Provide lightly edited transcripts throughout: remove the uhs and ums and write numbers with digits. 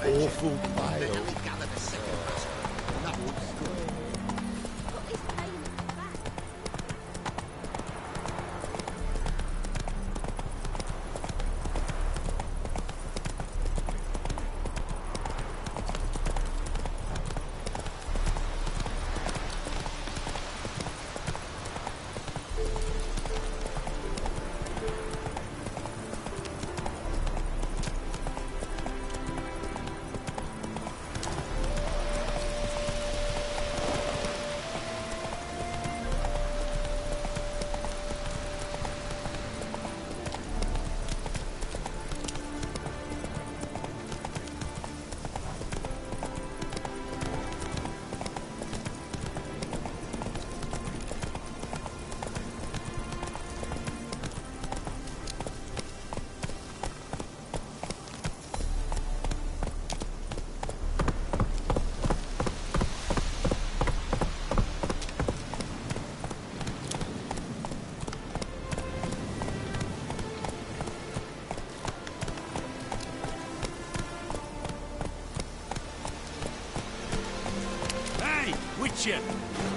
Awful pile.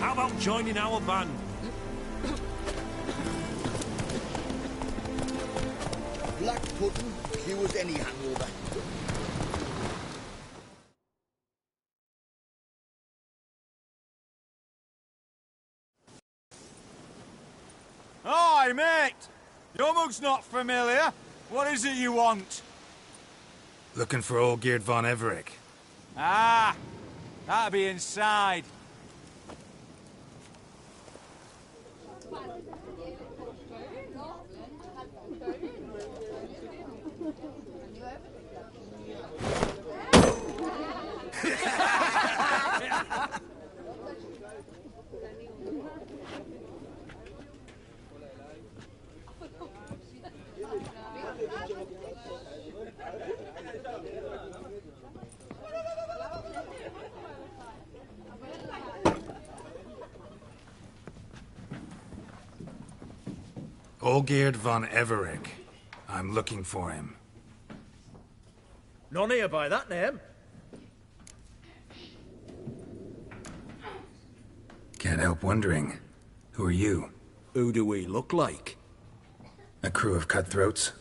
How about joining our band? Black pudding cures any hangover. Hi, mate! Your mug's not familiar. What is it you want? Looking for old Geert von Everec. Ah! That'll be inside. Geert von Everec. I'm looking for him. None here by that name. Can't help wondering. Who are you? Who do we look like? A crew of cutthroats?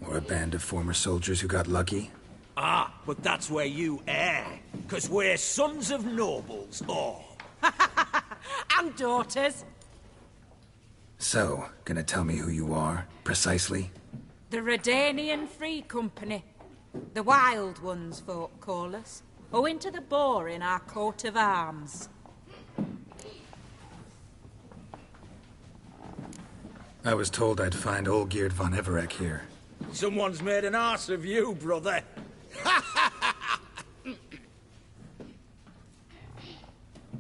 Or a band of former soldiers who got lucky? Ah, but that's where you err. 'Cause we're sons of nobles, all. And daughters. So, gonna tell me who you are, precisely? The Redanian Free Company. The Wild Ones, folk call us. Owing to the boar in our coat of arms. I was told I'd find old Geert von Everec here. Someone's made an arse of you, brother.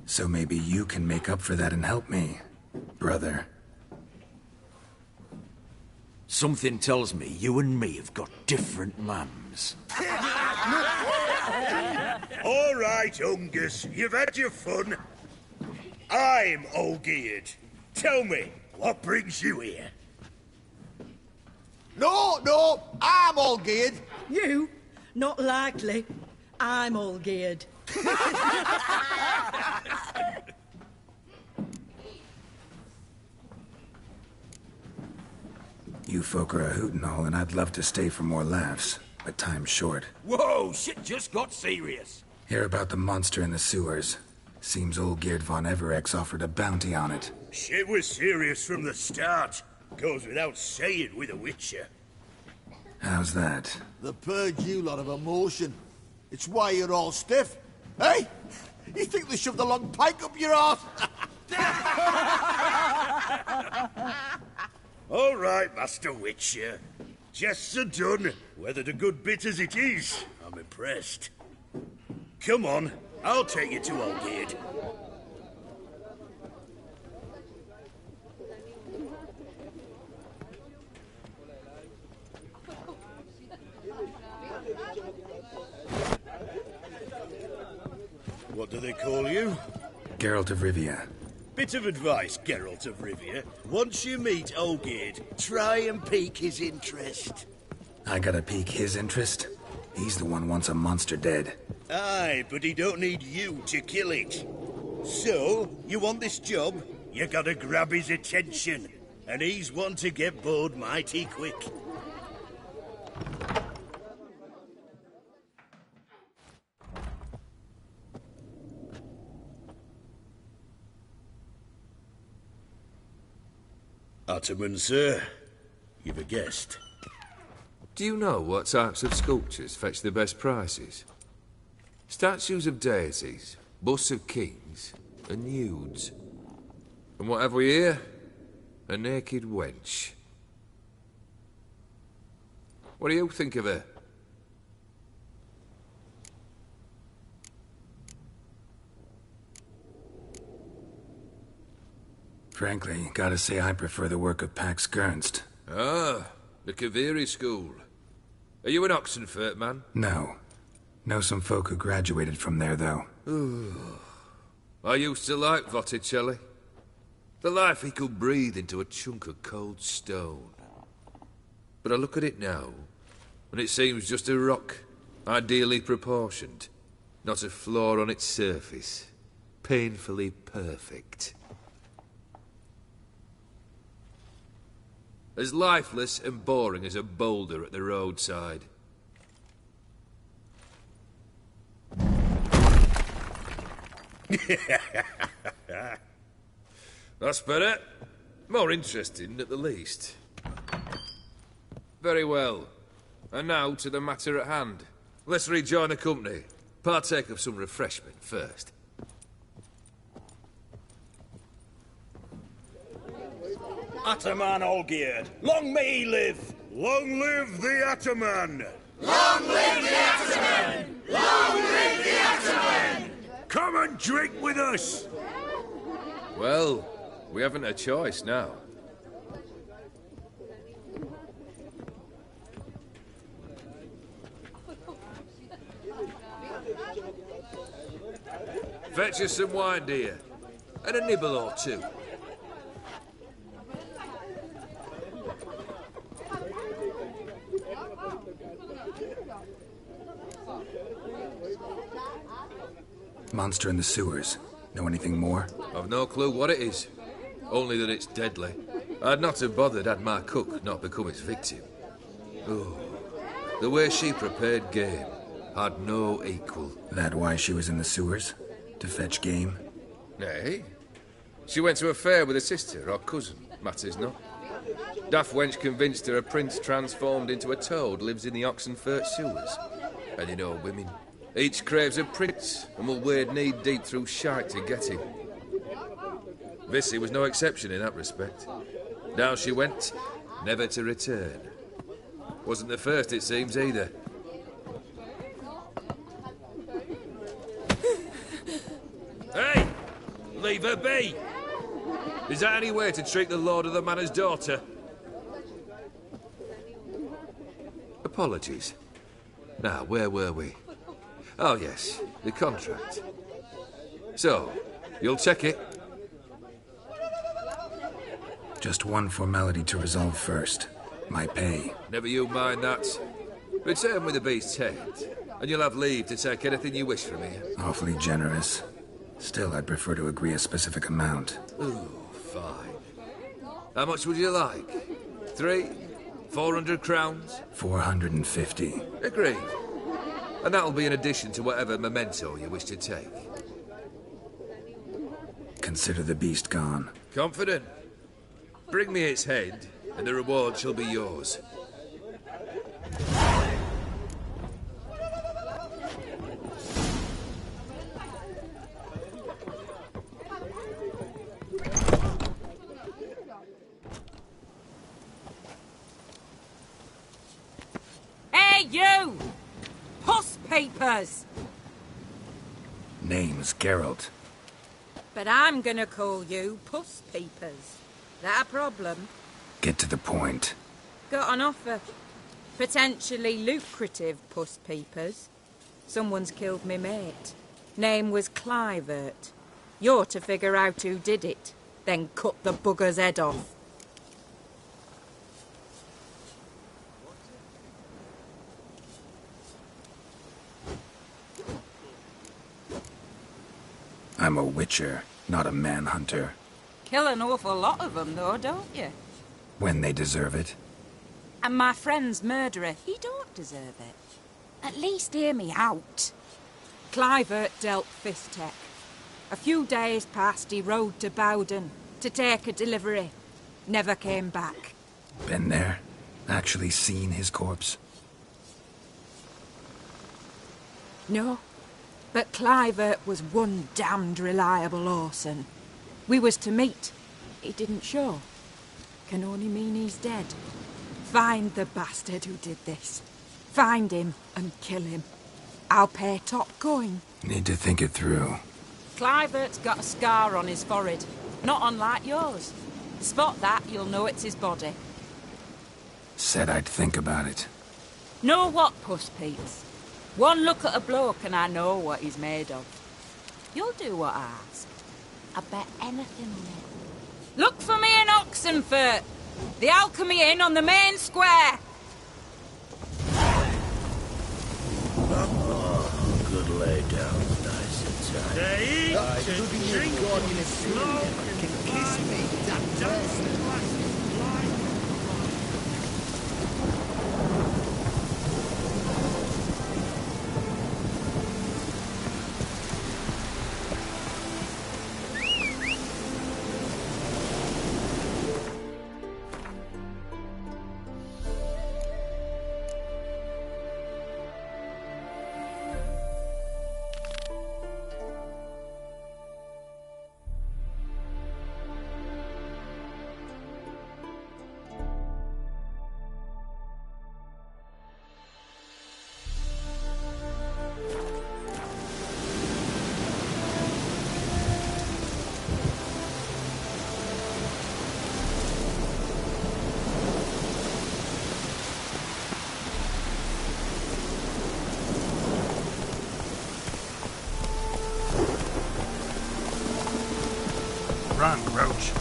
So maybe you can make up for that and help me, brother. Something tells me you and me have got different mums. All right, Ungus, you've had your fun. I'm old Geert. Tell me, what brings you here? No, I'm all geared. You? Not likely. I'm all geared. You folk are a hoot and all, and I'd love to stay for more laughs, but time's short. Whoa, shit just got serious. Hear about the monster in the sewers. Seems old Geert von Everec's offered a bounty on it. Shit was serious from the start. Goes without saying with a Witcher. How's that? The purge you lot of emotion. It's why you're all stiff. Hey? You think they shoved a long pike up your arse? All right, Master Witcher. Jests are done, whether the good bit as it is. I'm impressed. Come on, I'll take you to old Geert. What do they call you? Geralt of Rivia. Bit of advice, Geralt of Rivia. Once you meet old Geert, try and pique his interest. I gotta pique his interest? He's the one wants a monster dead. Aye, but he don't need you to kill it. So, you want this job? You gotta grab his attention. And he's one to get bored mighty quick. Ottoman, sir. You've a guest. Do you know what types of sculptures fetch the best prices? Statues of deities, busts of kings, and nudes. And what have we here? A naked wench. What do you think of her? Frankly, gotta say I prefer the work of Pax Gernst. Ah, the Kaviri school. Are you an Oxenfurt man? No. Know some folk who graduated from there, though. I used to like Botticelli. The life he could breathe into a chunk of cold stone. But I look at it now, and it seems just a rock, ideally proportioned. Not a flaw on its surface. Painfully perfect. As lifeless and boring as a boulder at the roadside. That's better. More interesting, at the least. Very well. And now to the matter at hand. Let's rejoin the company. Partake of some refreshment first. Ataman Olgierd, long may he live! Long live the Ataman! Long live the Ataman! Long live the Ataman! Come and drink with us! Well, we haven't a choice now. Fetch us some wine, dear. And a nibble or two. Monster in the sewers. Know anything more? I've no clue what it is. Only that it's deadly. I'd not have bothered had my cook not become its victim. Oh, the way she prepared game had no equal. That why she was in the sewers? To fetch game? Nay. She went to a fair with a sister or cousin, matters not. Daft wench convinced her a prince transformed into a toad lives in the Oxenfurt sewers. And you know women. Each craves a prince and will wade knee-deep through shite to get him. Vissy was no exception in that respect. Down she went, never to return. Wasn't the first, it seems, either. Hey! Leave her be! Is that any way to treat the lord of the manor's daughter? Apologies. Now, where were we? Oh, yes, the contract. So, you'll check it? Just one formality to resolve first. My pay. Never you mind that. Return with the beast's head, and you'll have leave to take anything you wish from here. Awfully generous. Still, I'd prefer to agree a specific amount. Ooh, fine. How much would you like? 400 crowns? 450. Agreed. And that'll be in addition to whatever memento you wish to take. Consider the beast gone. Confident? Bring me its head, and the reward shall be yours. Hey, you! Puss papers! Name's Geralt. But I'm gonna call you Puss Papers. That a problem? Get to the point. Got an offer. Potentially lucrative Puss Papers. Someone's killed me mate. Name was Clivert. You're to figure out who did it, then cut the bugger's head off. I'm a witcher, not a manhunter. Kill an awful lot of them, though, don't you? When they deserve it. And my friend's murderer, he don't deserve it. At least hear me out. Clivert dealt Fistech. A few days past, he rode to Bowden to take a delivery. Never came back. Been there? Actually seen his corpse? No, but Clivert was one damned reliable horseman. We was to meet. He didn't show. Can only mean he's dead. Find the bastard who did this. Find him and kill him. I'll pay top coin. Need to think it through. Clivert's got a scar on his forehead. Not unlike yours. Spot that, you'll know it's his body. Said I'd think about it. Know what, Puss Pete's? One look at a bloke and I know what he's made of. You'll do what I ask. I bet anything on it. Look for me in Oxenfurt! The Alchemy Inn on the main square! Oh, good lay down, nice and tight. They eat and drink and smoke and Kiss me, that dance glasses fly. Run, Roach.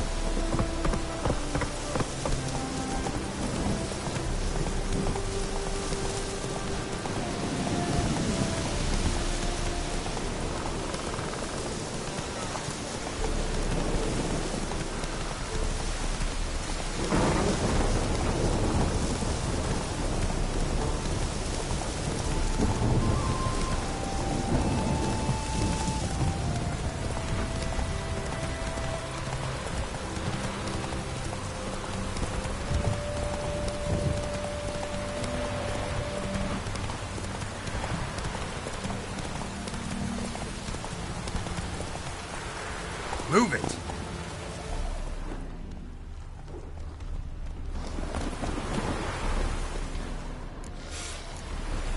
Move it!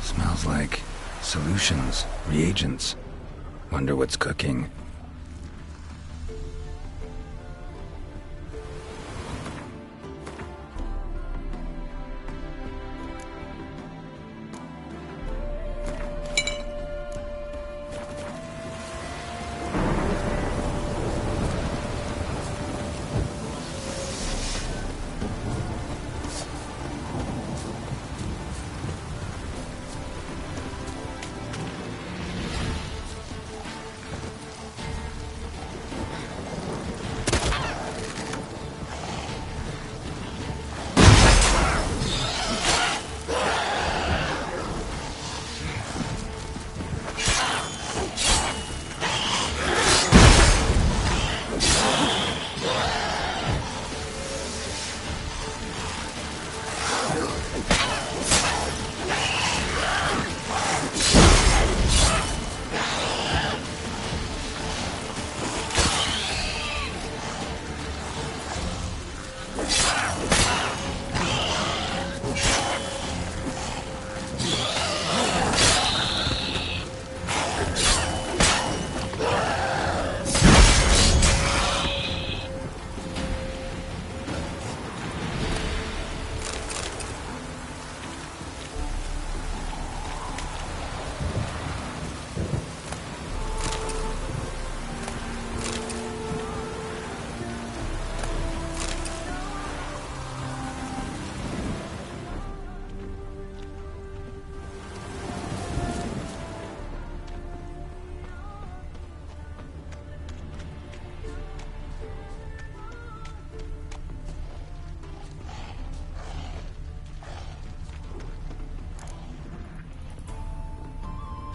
Smells like solutions, reagents. Wonder what's cooking.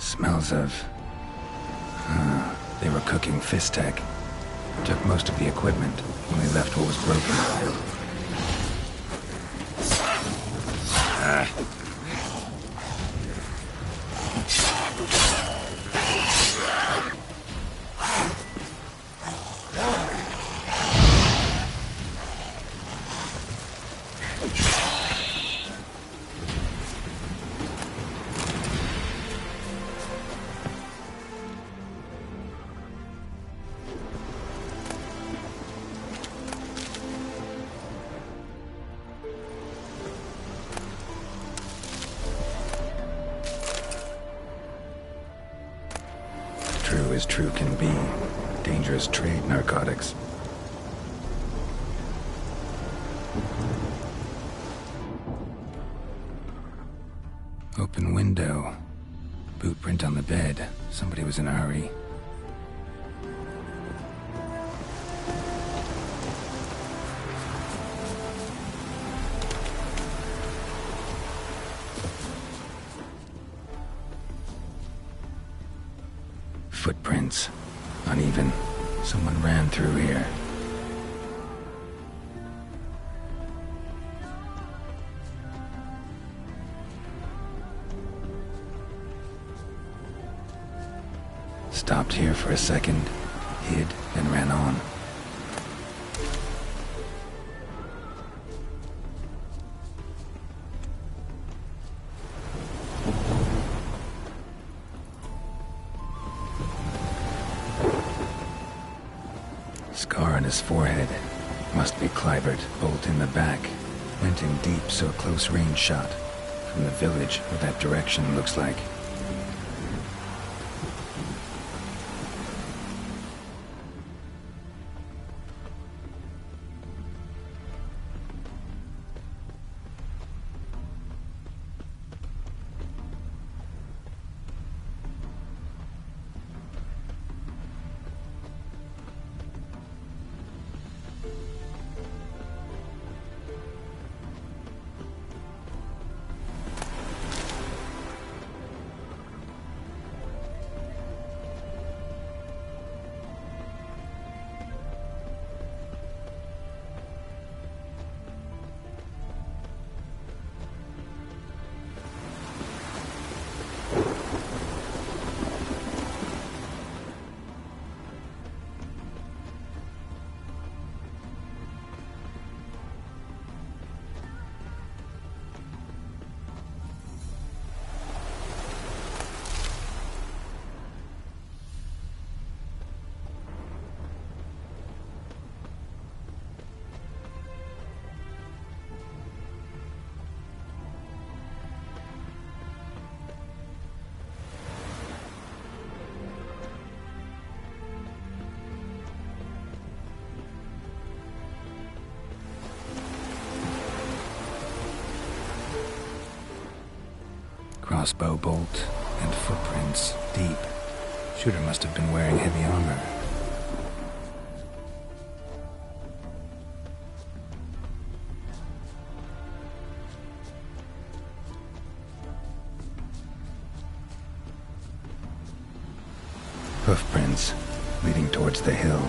Smells of... they were cooking Fistek. Took most of the equipment, only left what was broken. True as true can be. Dangerous trade, narcotics. Open window. Boot print on the bed. Somebody was in a hurry. Footprints. Uneven. Someone ran through here. Stopped here for a second, hid, and ran on. Scar on his forehead. Must be Clivert. Bolt in the back. Went in deep, so a close range shot. From the village, where that direction looks like. Crossbow bolt and footprints deep. Shooter must have been wearing heavy armor. Hoofprints leading towards the hill.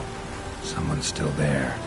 Someone's still there.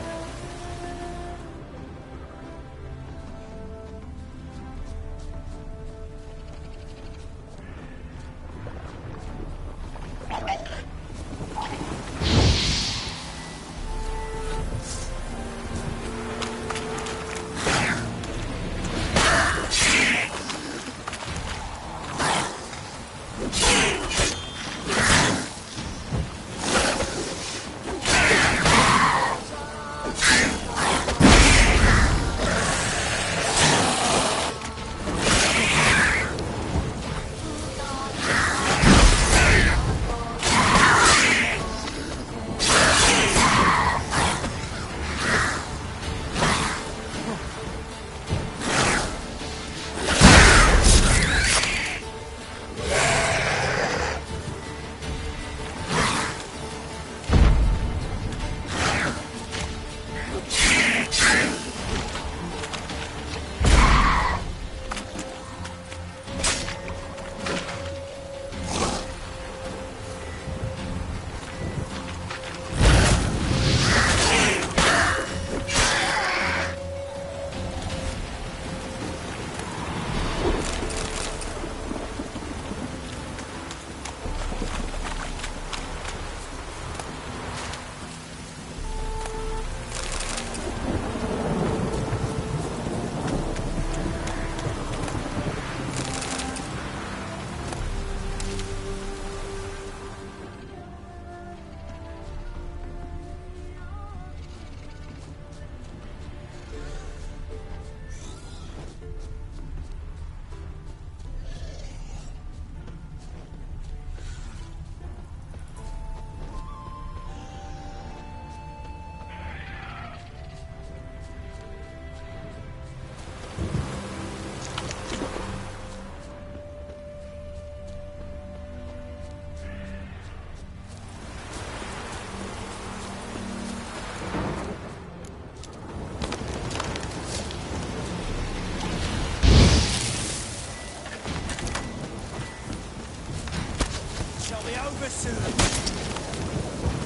be over soon.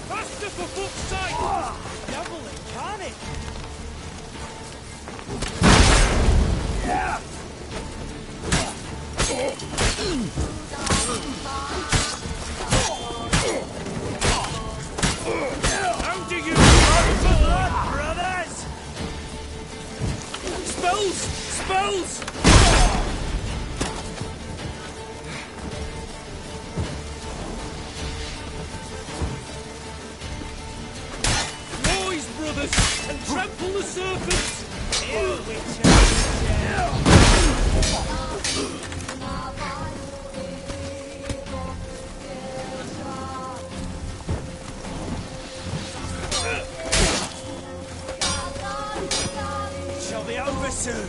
Faster for fuck's sake! Devil incarnate! Yeah! How do you run for blood, brothers? Spells! Spells! Rise, brothers, and trample the serpents! Here we shall be over soon.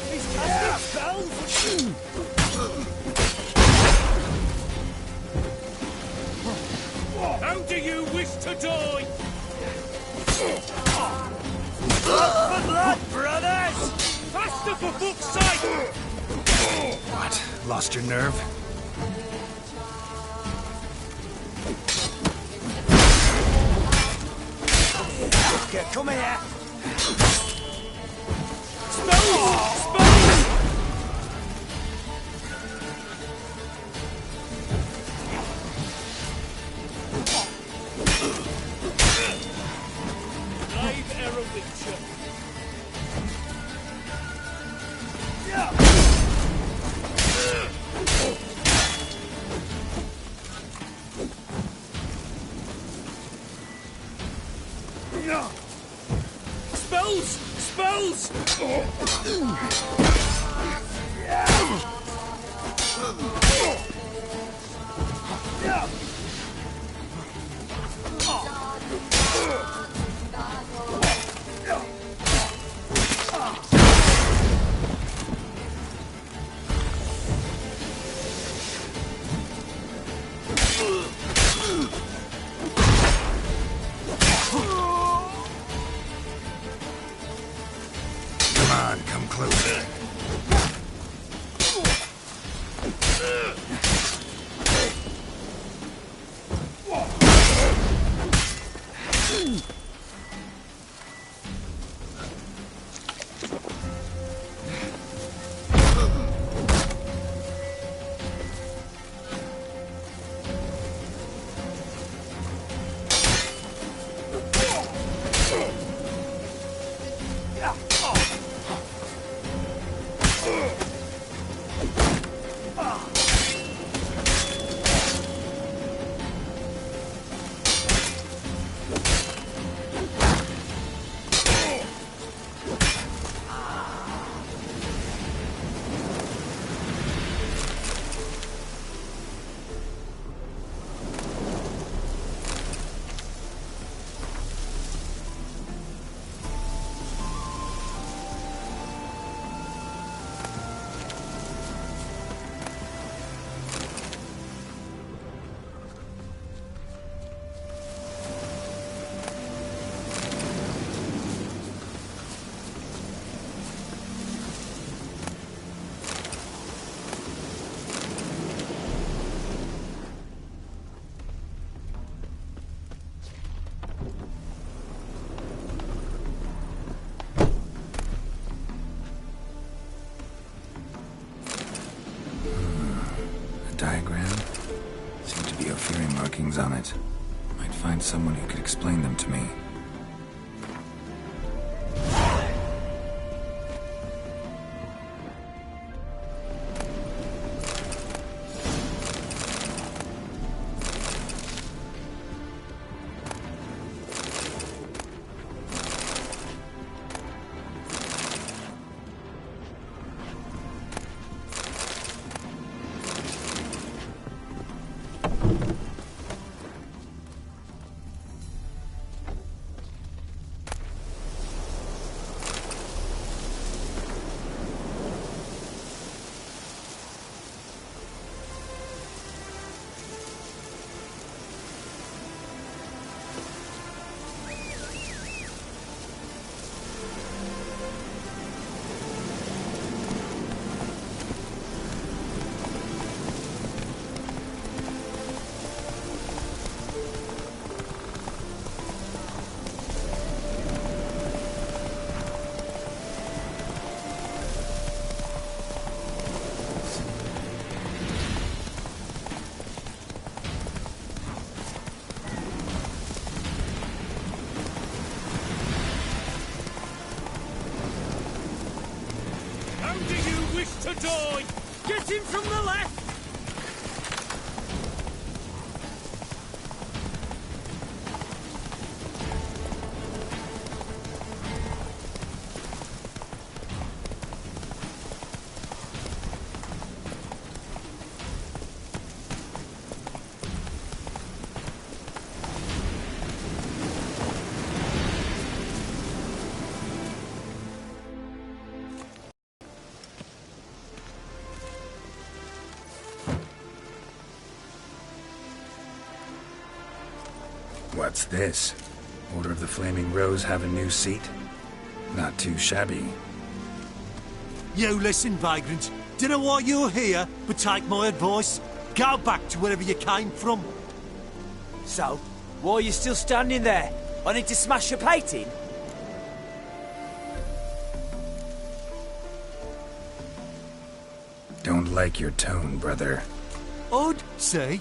He's casting spells. How do you wish to die? Blood for blood, brothers! Faster for fuck's sake! What? Lost your nerve? Come here! Spells! Spells! Live Erowitcher. Spells! Spells! Come on, come closer. Diagram? Seem to be Ophiri markings on it. Might find someone who could explain them to me. to die! Get him from the left! What's this? Order of the Flaming Rose have a new seat? Not too shabby. You listen, vagrant. Dunno why you're here, but take my advice. Go back to wherever you came from. So, why are you still standing there? I need to smash your plate in? Don't like your tone, brother. I'd say,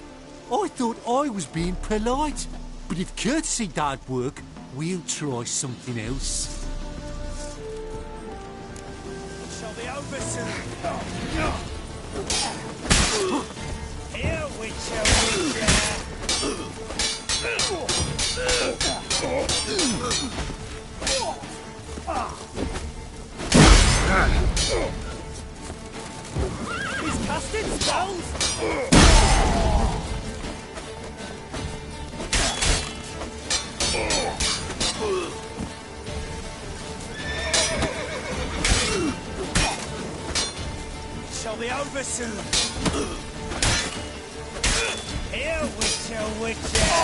I thought I was being polite. But if courtesy don't work, we'll try something else. It shall be over soon. Here, Witcher, He's casting spells! Shall be over soon. Here, Witcher,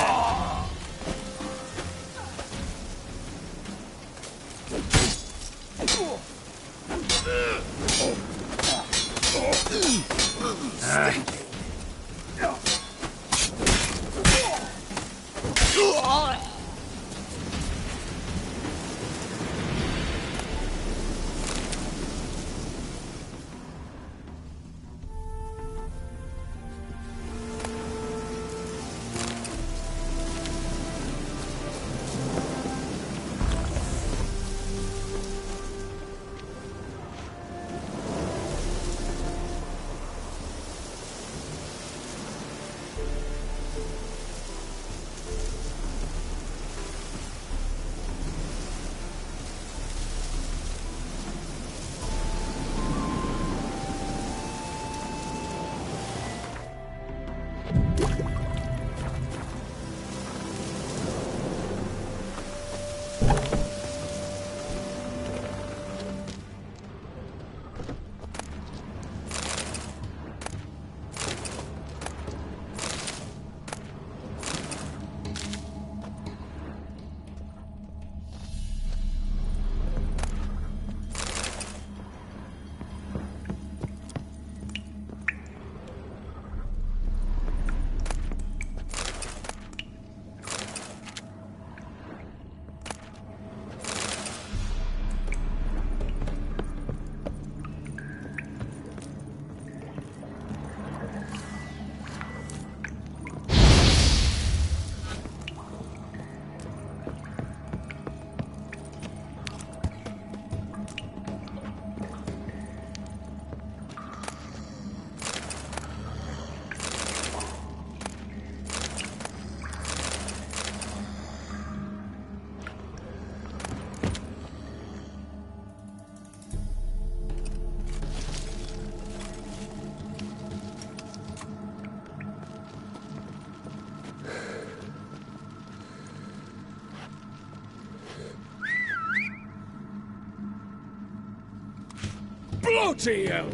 Bloody hell!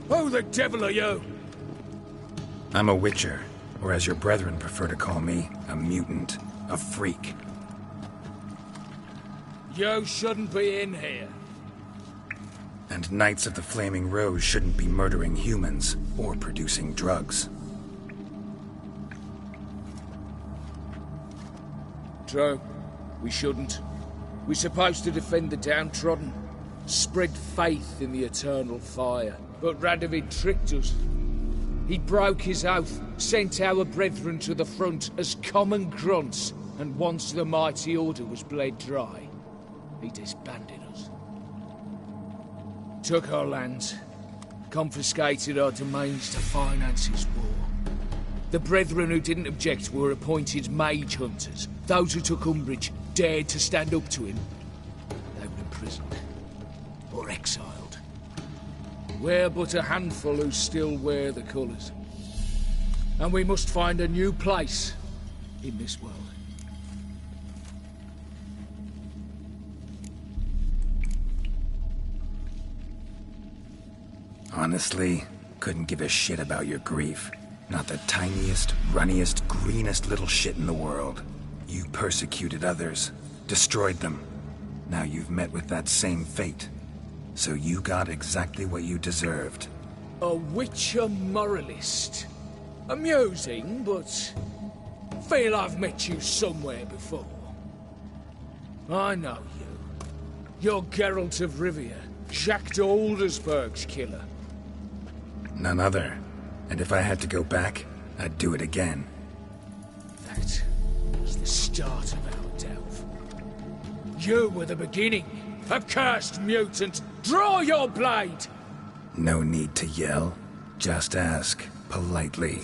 Who the devil are you? I'm a Witcher, or as your brethren prefer to call me, a mutant, a freak. You shouldn't be in here. And Knights of the Flaming Rose shouldn't be murdering humans or producing drugs. True. We shouldn't. We're supposed to defend the downtrodden, spread faith in the eternal fire. But Radovid tricked us. He broke his oath, sent our brethren to the front as common grunts, and once the mighty order was bled dry, he disbanded us. Took our lands, confiscated our domains to finance his war. The brethren who didn't object were appointed mage hunters. Those who took umbrage dared to stand up to him. They were imprisoned or exiled. We're but a handful who still wear the colours. And we must find a new place in this world. Honestly, couldn't give a shit about your grief. Not the tiniest, runniest, greenest little shit in the world. You persecuted others, destroyed them. Now you've met with that same fate. So you got exactly what you deserved. A witcher moralist. Amusing, but feel I've met you somewhere before. I know you. You're Geralt of Rivia, Jacques de Aldersberg's killer. None other. And if I had to go back, I'd do it again. That was the start of our delve. You were the beginning. A cursed mutant. Draw your blade! No need to yell. Just ask, politely.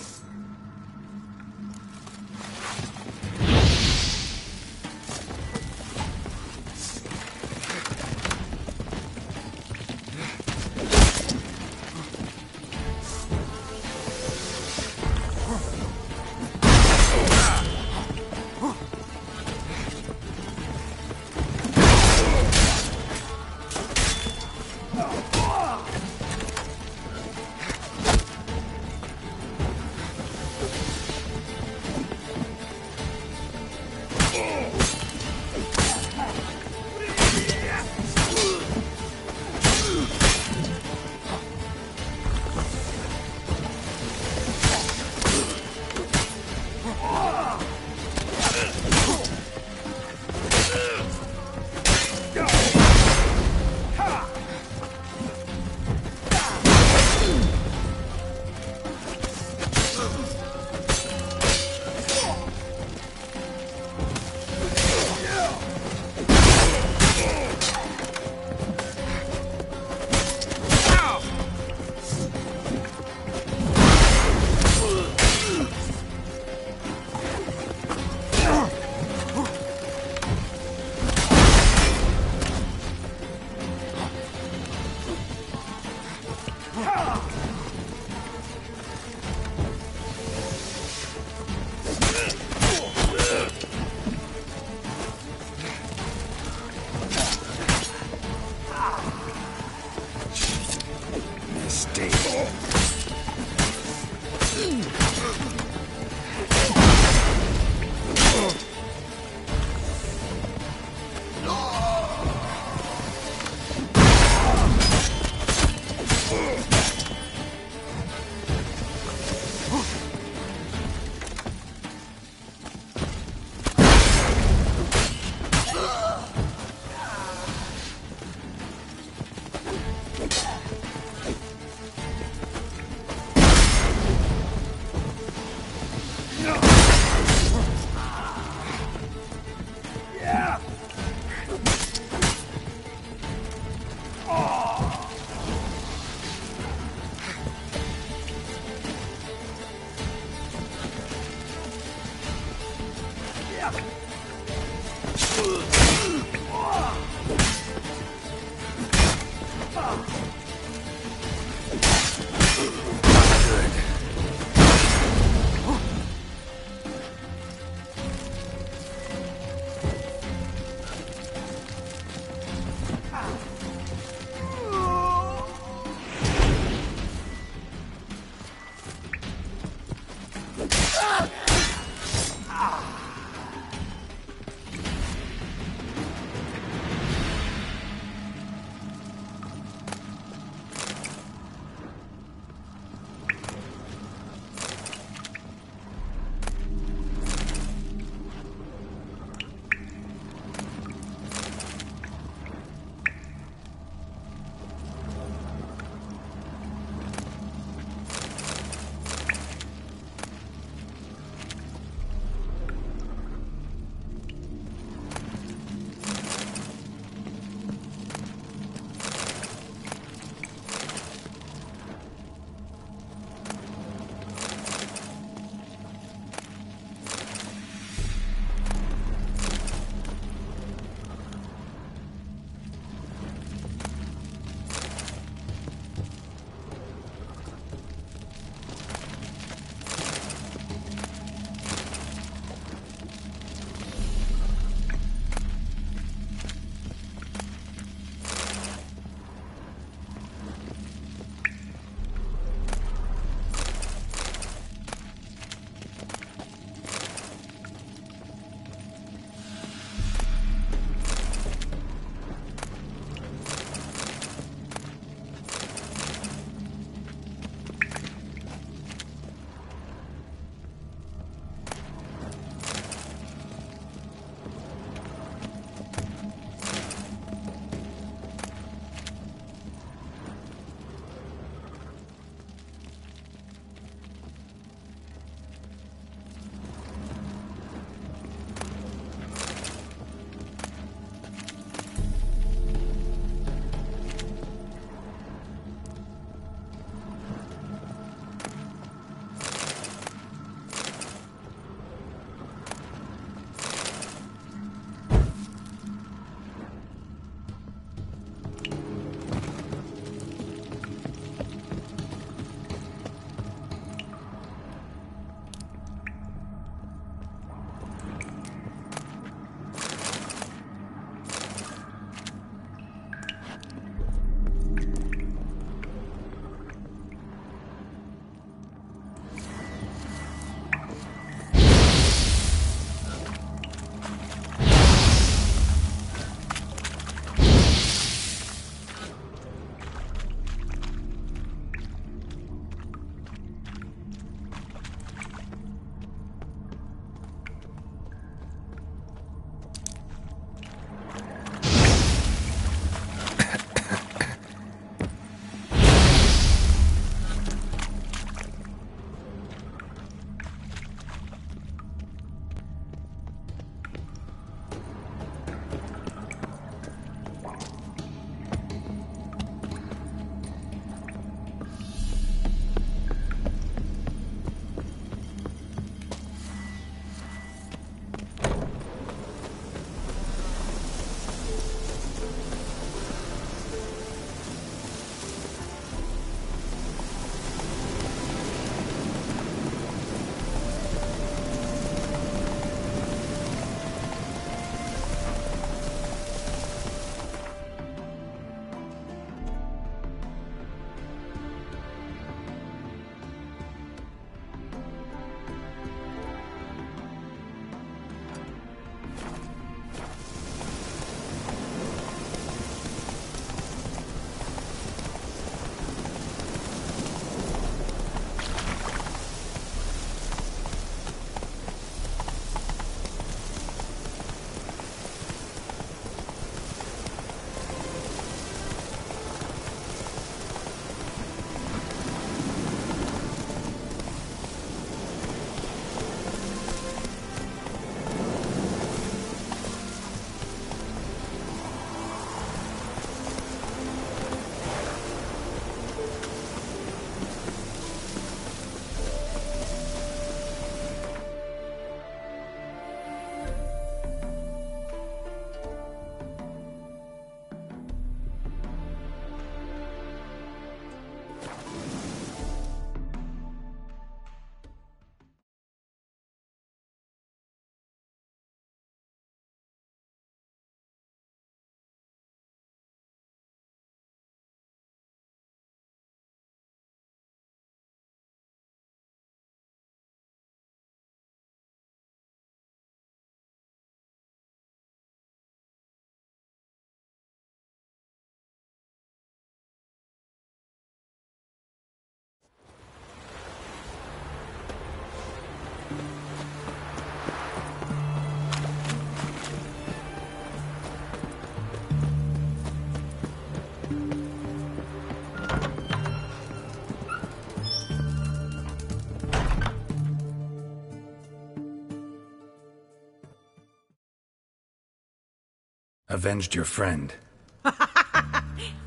Avenged your friend.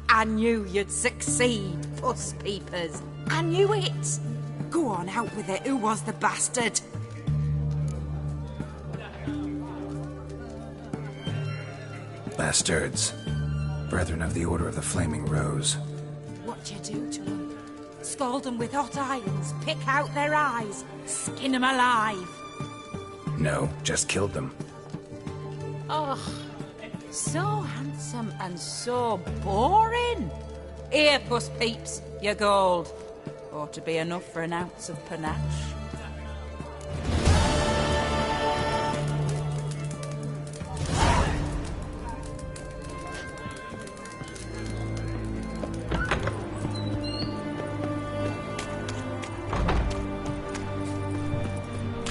I knew you'd succeed, Puss Peepers. I knew it. Go on, out with it. Who was the bastard? Bastards. Brethren of the Order of the Flaming Rose. What you do to them? Scald them with hot irons, pick out their eyes, skin them alive. No, just killed them. Oh, so handsome and so boring. Here, Puss Peeps, your gold. Ought to be enough for an ounce of panache.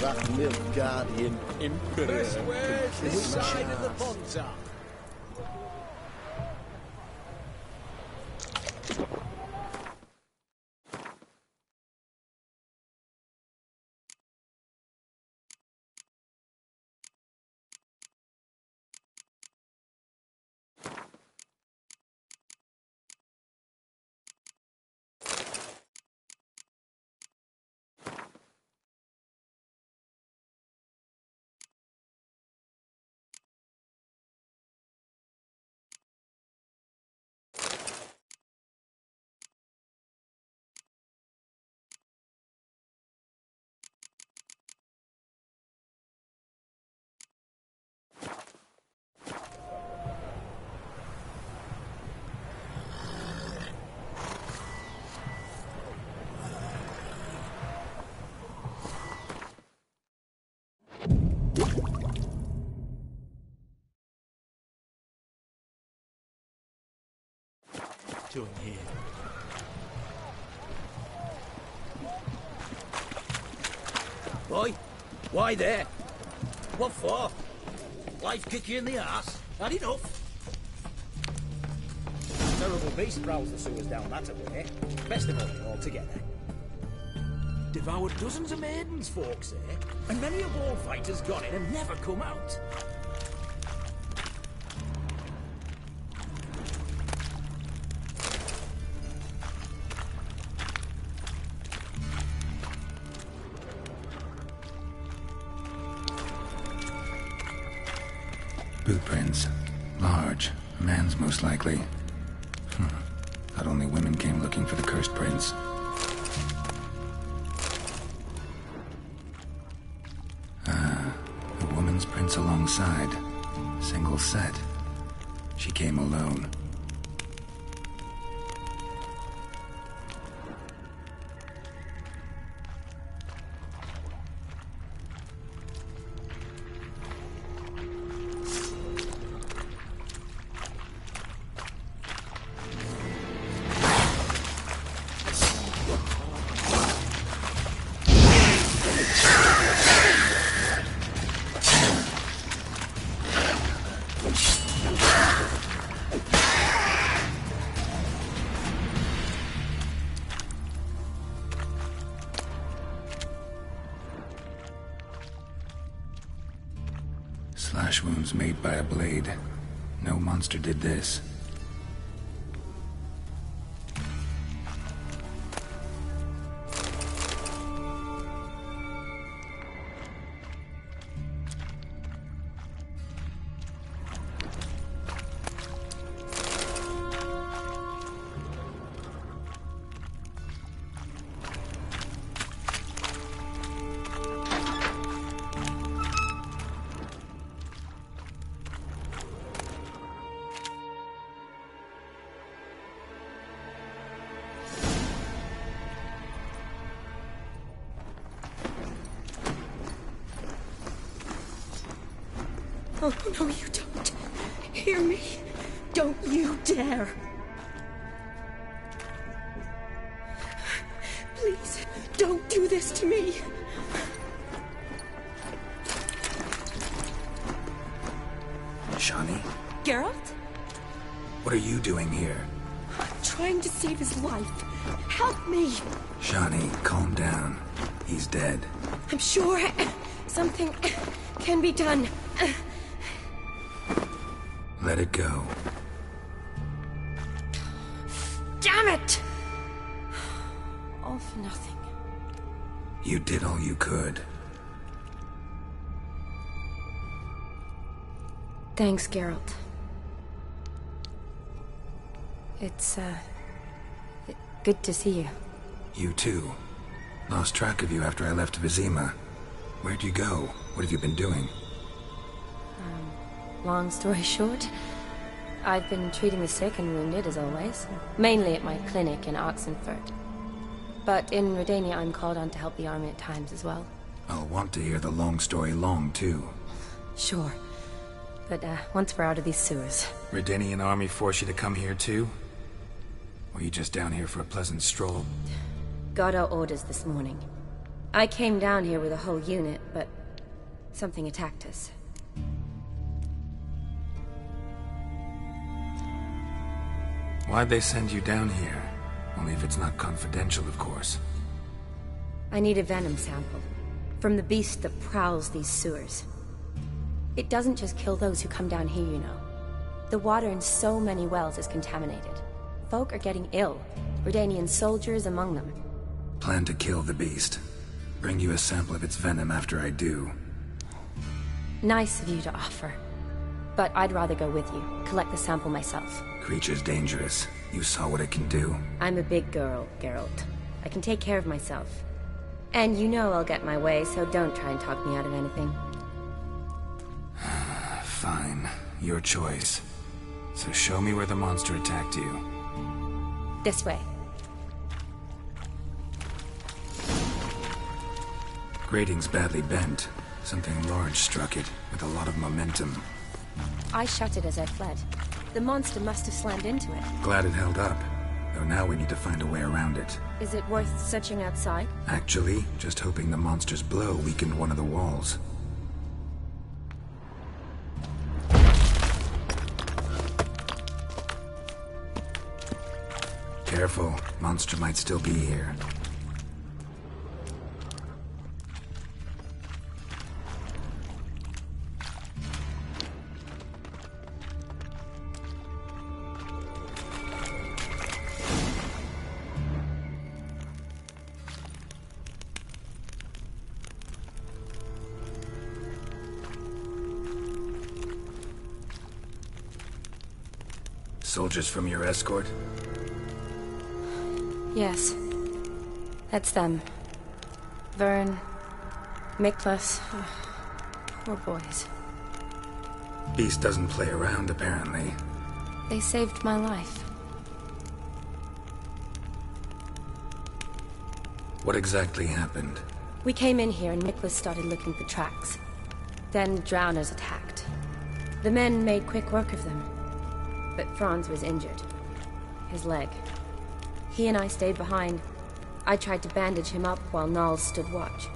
That milk guardian emperor. Best wares this side of the Ponta. Doing here? Boy, why there? What for? Life kick you in the arse? Had enough? Terrible beast prowls the sewers down that way. Best of all altogether. Devoured dozens of maidens, folks say, and many a war fighter's gone in and never come out. Boot prints. Large. A man's most likely. Thought only women came looking for the cursed prince. Ah, a woman's prints alongside. Single set. She came alone. Slash wounds made by a blade. No monster did this. Oh, no, you don't. Hear me? Don't you dare. Please, don't do this to me. Shani? Geralt? What are you doing here? I'm trying to save his life. Help me. Shani, calm down. He's dead. I'm sure something can be done. Let it go. Damn it! All for nothing. You did all you could. Thanks, Geralt. It's, good to see you. You too. Lost track of you after I left Vizima. Where'd you go? What have you been doing? Long story short, I've been treating the sick and wounded, as always. Mainly at my clinic in Oxenfurt. But in Redania, I'm called on to help the army at times as well. I'll want to hear the long story long, too. Sure. But, once we're out of these sewers. Redanian army force you to come here, too? Or are you just down here for a pleasant stroll? Got our orders this morning. I came down here with a whole unit, but something attacked us. Why'd they send you down here? Only if it's not confidential, of course. I need a venom sample. From the beast that prowls these sewers. It doesn't just kill those who come down here, you know. The water in so many wells is contaminated. Folk are getting ill. Redanian soldiers among them. Plan to kill the beast. Bring you a sample of its venom after I do. Nice of you to offer. But I'd rather go with you. Collect the sample myself. Creature's dangerous. You saw what it can do. I'm a big girl, Geralt. I can take care of myself. And you know I'll get my way, so don't try and talk me out of anything. Fine. Your choice. So show me where the monster attacked you. This way. Grating's badly bent. Something large struck it, with a lot of momentum. I shut it as I fled. The monster must have slammed into it. Glad it held up. Though now we need to find a way around it. Is it worth searching outside? Actually, just hoping the monster's blow weakened one of the walls. Careful, monster might still be here. Soldiers from your escort? Yes. That's them. Vern, Miklas. Poor boys. Beast doesn't play around, apparently. They saved my life. What exactly happened? We came in here and Miklas started looking for tracks. Then drowners attacked. The men made quick work of them. But Franz was injured. His leg. He and I stayed behind. I tried to bandage him up while Nals stood watch.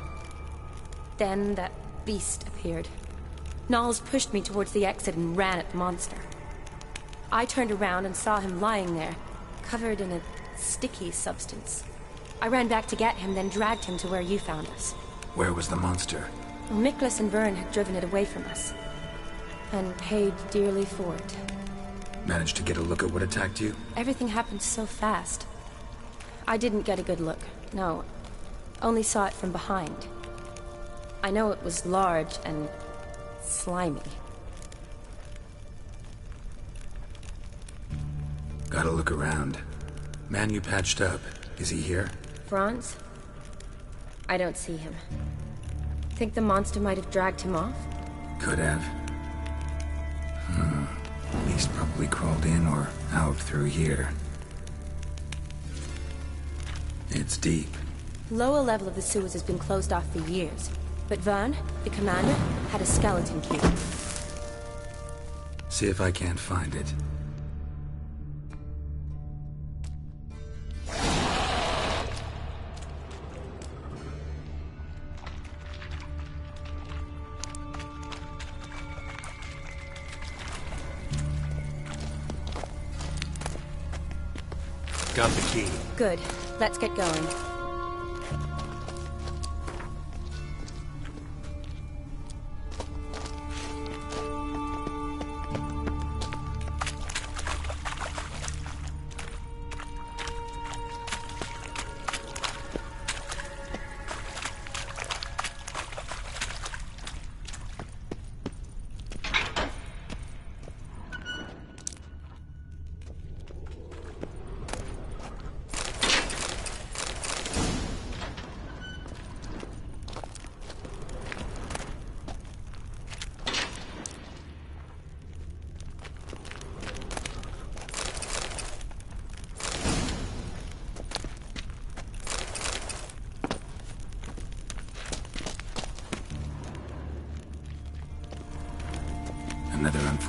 Then that beast appeared. Nals pushed me towards the exit and ran at the monster. I turned around and saw him lying there, covered in a sticky substance. I ran back to get him, then dragged him to where you found us. Where was the monster? Miklas and Vern had driven it away from us. And paid dearly for it. Managed to get a look at what attacked you? Everything happened so fast. I didn't get a good look, no. Only saw it from behind. I know it was large and slimy. Gotta look around. Man you patched up, is he here? Franz? I don't see him. Think the monster might have dragged him off? Could have. Beast probably crawled in or out through here. It's deep. Lower level of the sewers has been closed off for years. But Vern, the commander, had a skeleton key. See if I can't find it. Got the key. Good. Let's get going.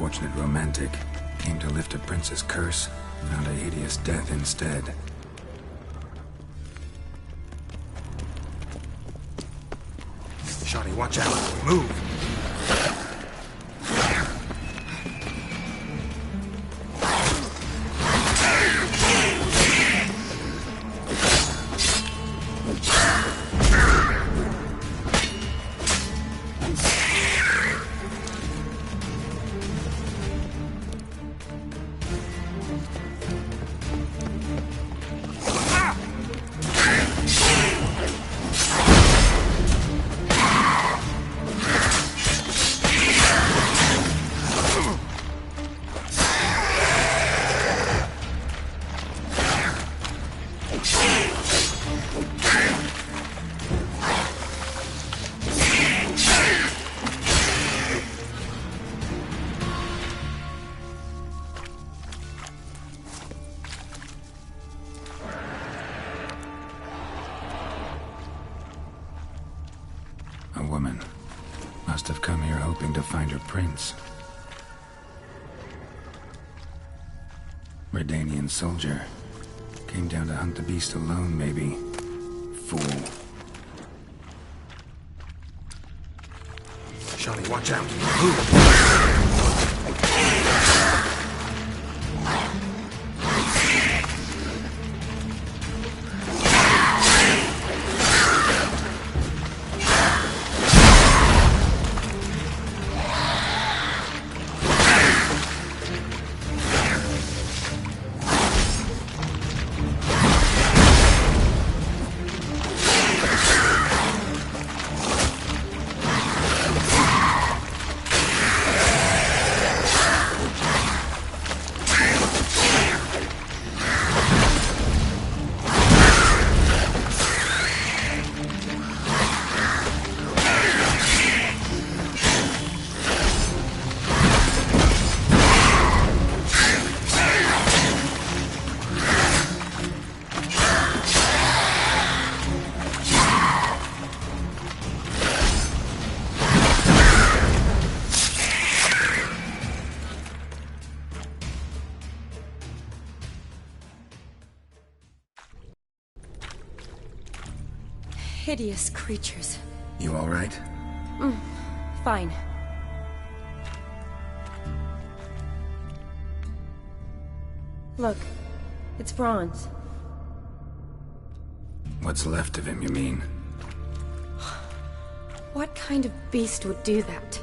unfortunate romantic. Came to lift a prince's curse, found a hideous death instead. Shawty, watch out! Move! A woman. Must have come here hoping to find her prince. Redanian soldier. Came down to hunt the beast alone, maybe. Fool. Shawty, watch out! Move! Hideous creatures. You all right? Fine. Look, it's Franz. What's left of him, you mean? What kind of beast would do that?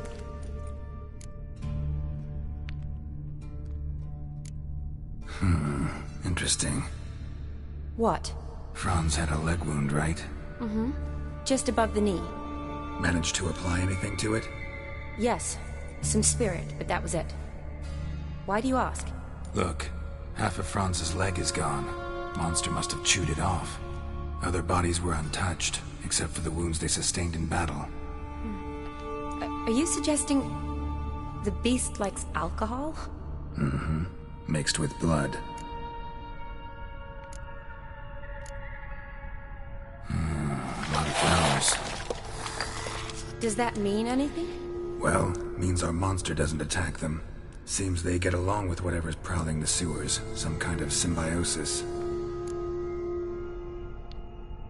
Interesting. What? Franz had a leg wound, right? Just above the knee. Managed to apply anything to it? Yes, some spirit, but that was it. Why do you ask? Look, half of Franz's leg is gone. Monster must have chewed it off. Other bodies were untouched, except for the wounds they sustained in battle. Are you suggesting the beast likes alcohol? Mixed with blood. A lot of flowers. Does that mean anything? Well, means our monster doesn't attack them. Seems they get along with whatever's prowling the sewers. Some kind of symbiosis.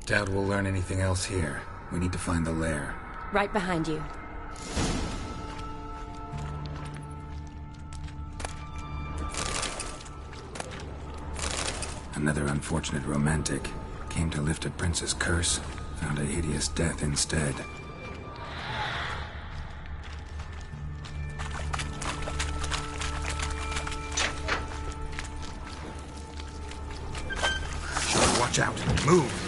Doubt we'll learn anything else here. We need to find the lair. Right behind you. Another unfortunate romantic. Came to lift a prince's curse, found a hideous death instead. Sure, watch out. Move!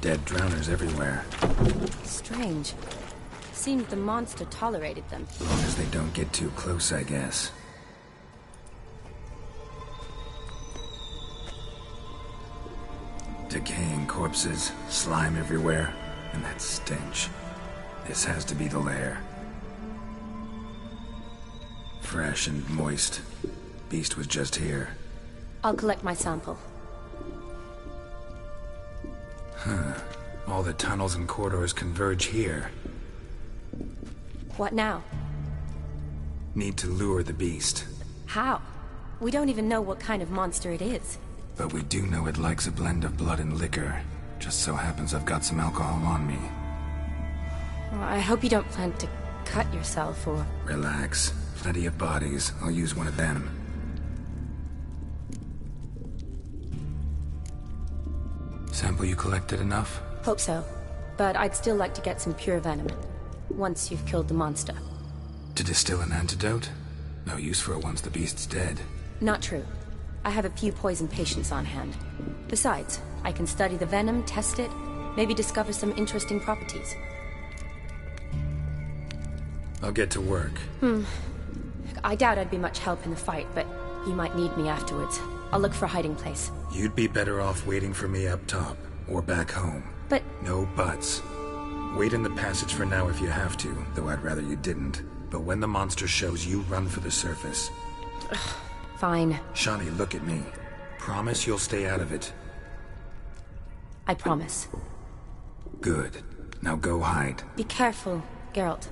dead drowners everywhere. Strange. Seemed the monster tolerated them. As long as they don't get too close, I guess. Decaying corpses, slime everywhere, and that stench. This has to be the lair. Fresh and moist. Beast was just here. I'll collect my sample. Huh. All the tunnels and corridors converge here. What now? Need to lure the beast. How? We don't even know what kind of monster it is. But we do know it likes a blend of blood and liquor. Just so happens I've got some alcohol on me. Well, I hope you don't plan to cut yourself or... Relax. Plenty of bodies. I'll use one of them. Sample you collected enough? Hope so. But I'd still like to get some pure venom. Once you've killed the monster. To distill an antidote? No use for it once the beast's dead. Not true. I have a few poison patients on hand. Besides, I can study the venom, test it, maybe discover some interesting properties. I'll get to work. I doubt I'd be much help in the fight, but you might need me afterwards. I'll look for a hiding place. You'd be better off waiting for me up top, or back home. But... No buts. Wait in the passage for now if you have to, though I'd rather you didn't. But when the monster shows, you run for the surface. Fine. Shani, look at me. Promise you'll stay out of it. I promise. Good. Now go hide. Be careful, Geralt.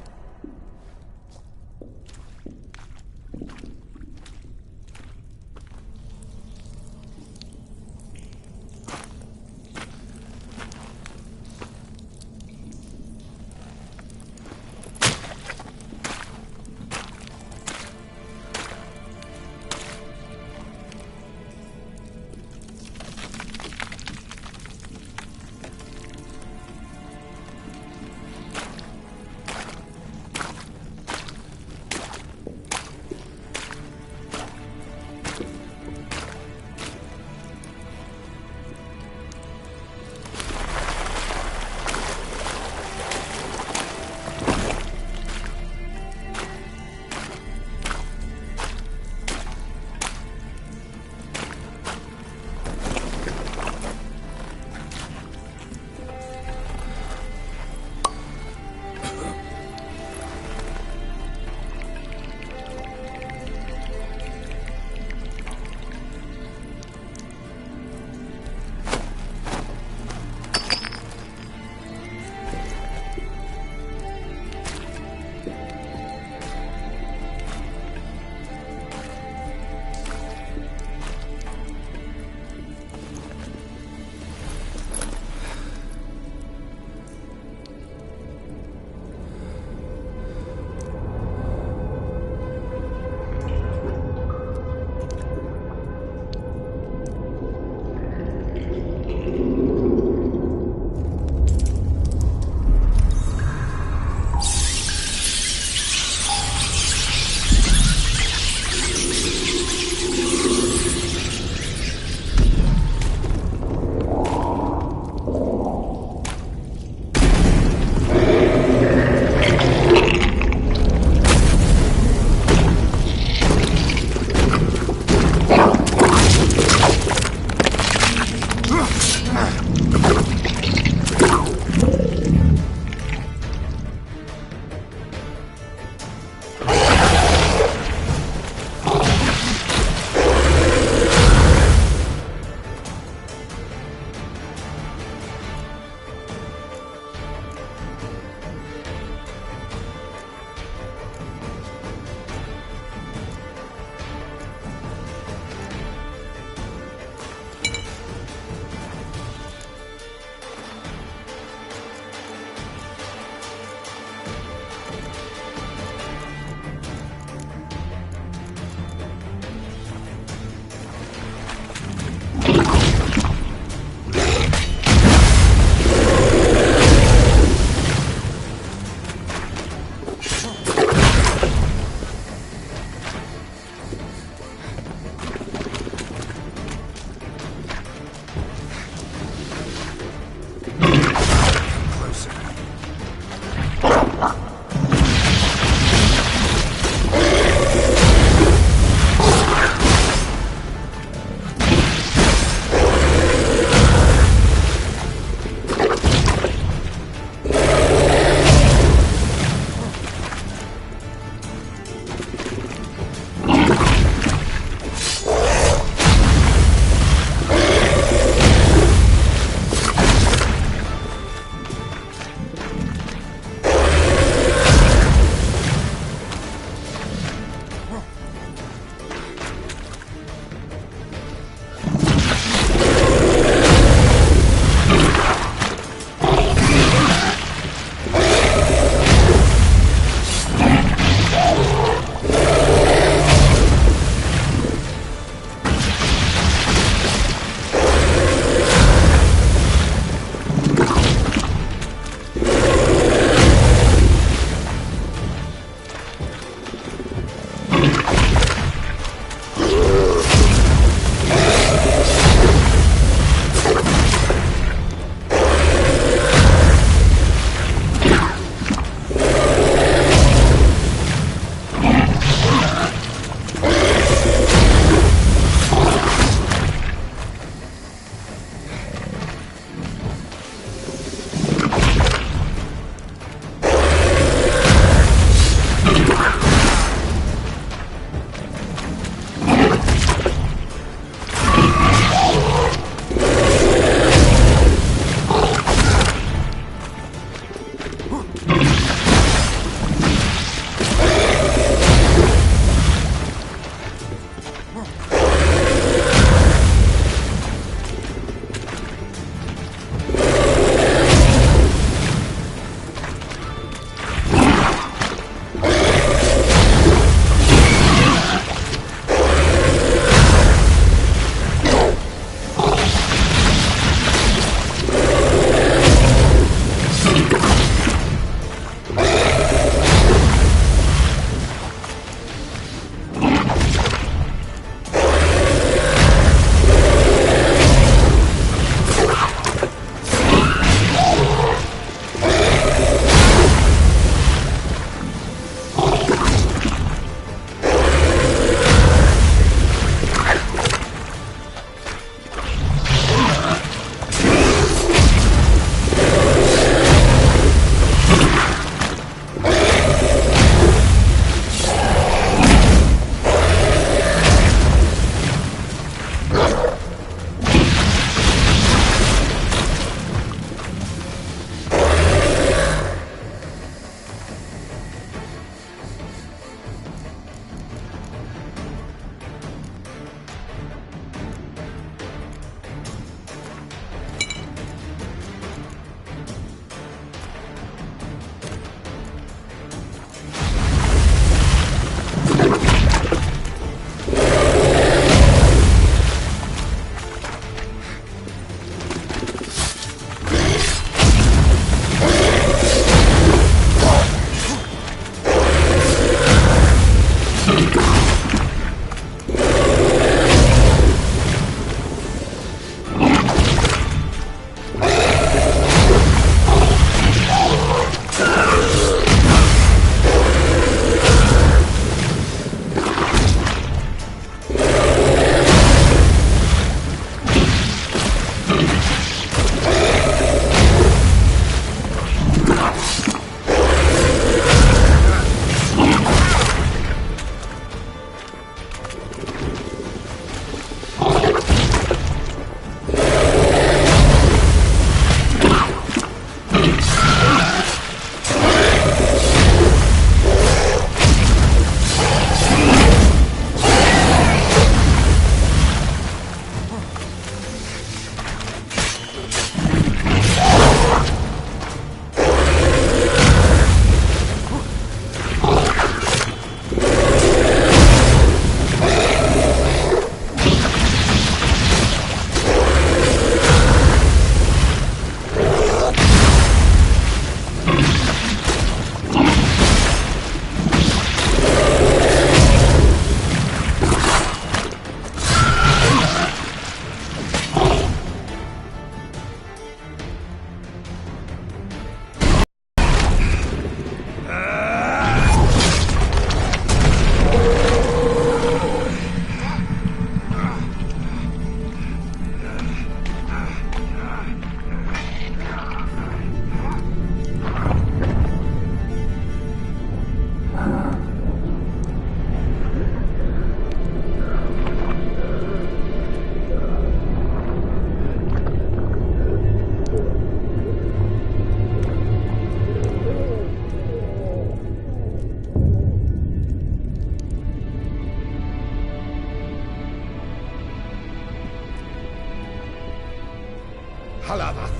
Halavath,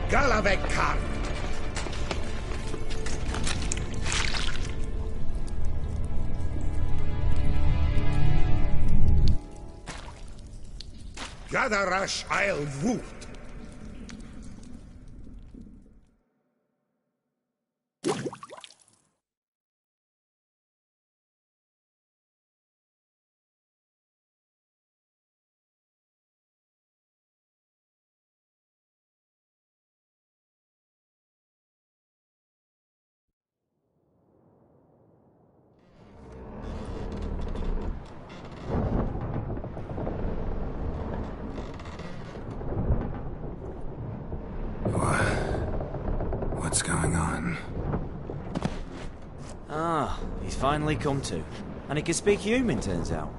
Galavekar. Gadarash I'll woot. What's going on? Ah, he's finally come to. And he can speak human, turns out.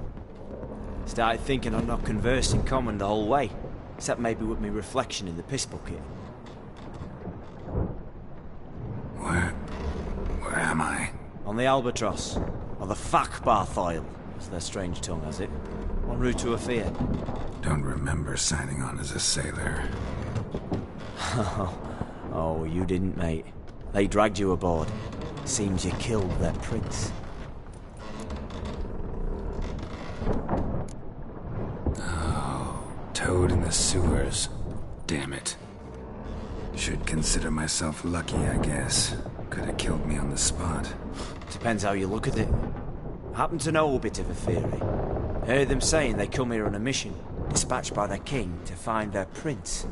Started thinking I'd not conversed in common the whole way, except maybe with me reflection in the piss bucket. Where am I? On the Albatross, or the Fakbarth Isle, as their strange tongue has it. En route to Afir. Don't remember signing on as a sailor. Oh, you didn't, mate. They dragged you aboard. Seems you killed their prince. Oh, toad in the sewers. Damn it. Should consider myself lucky, I guess. Could have killed me on the spot. Depends how you look at it. I happen to know a bit of a theory. Heard them saying they come here on a mission, dispatched by their king to find their prince,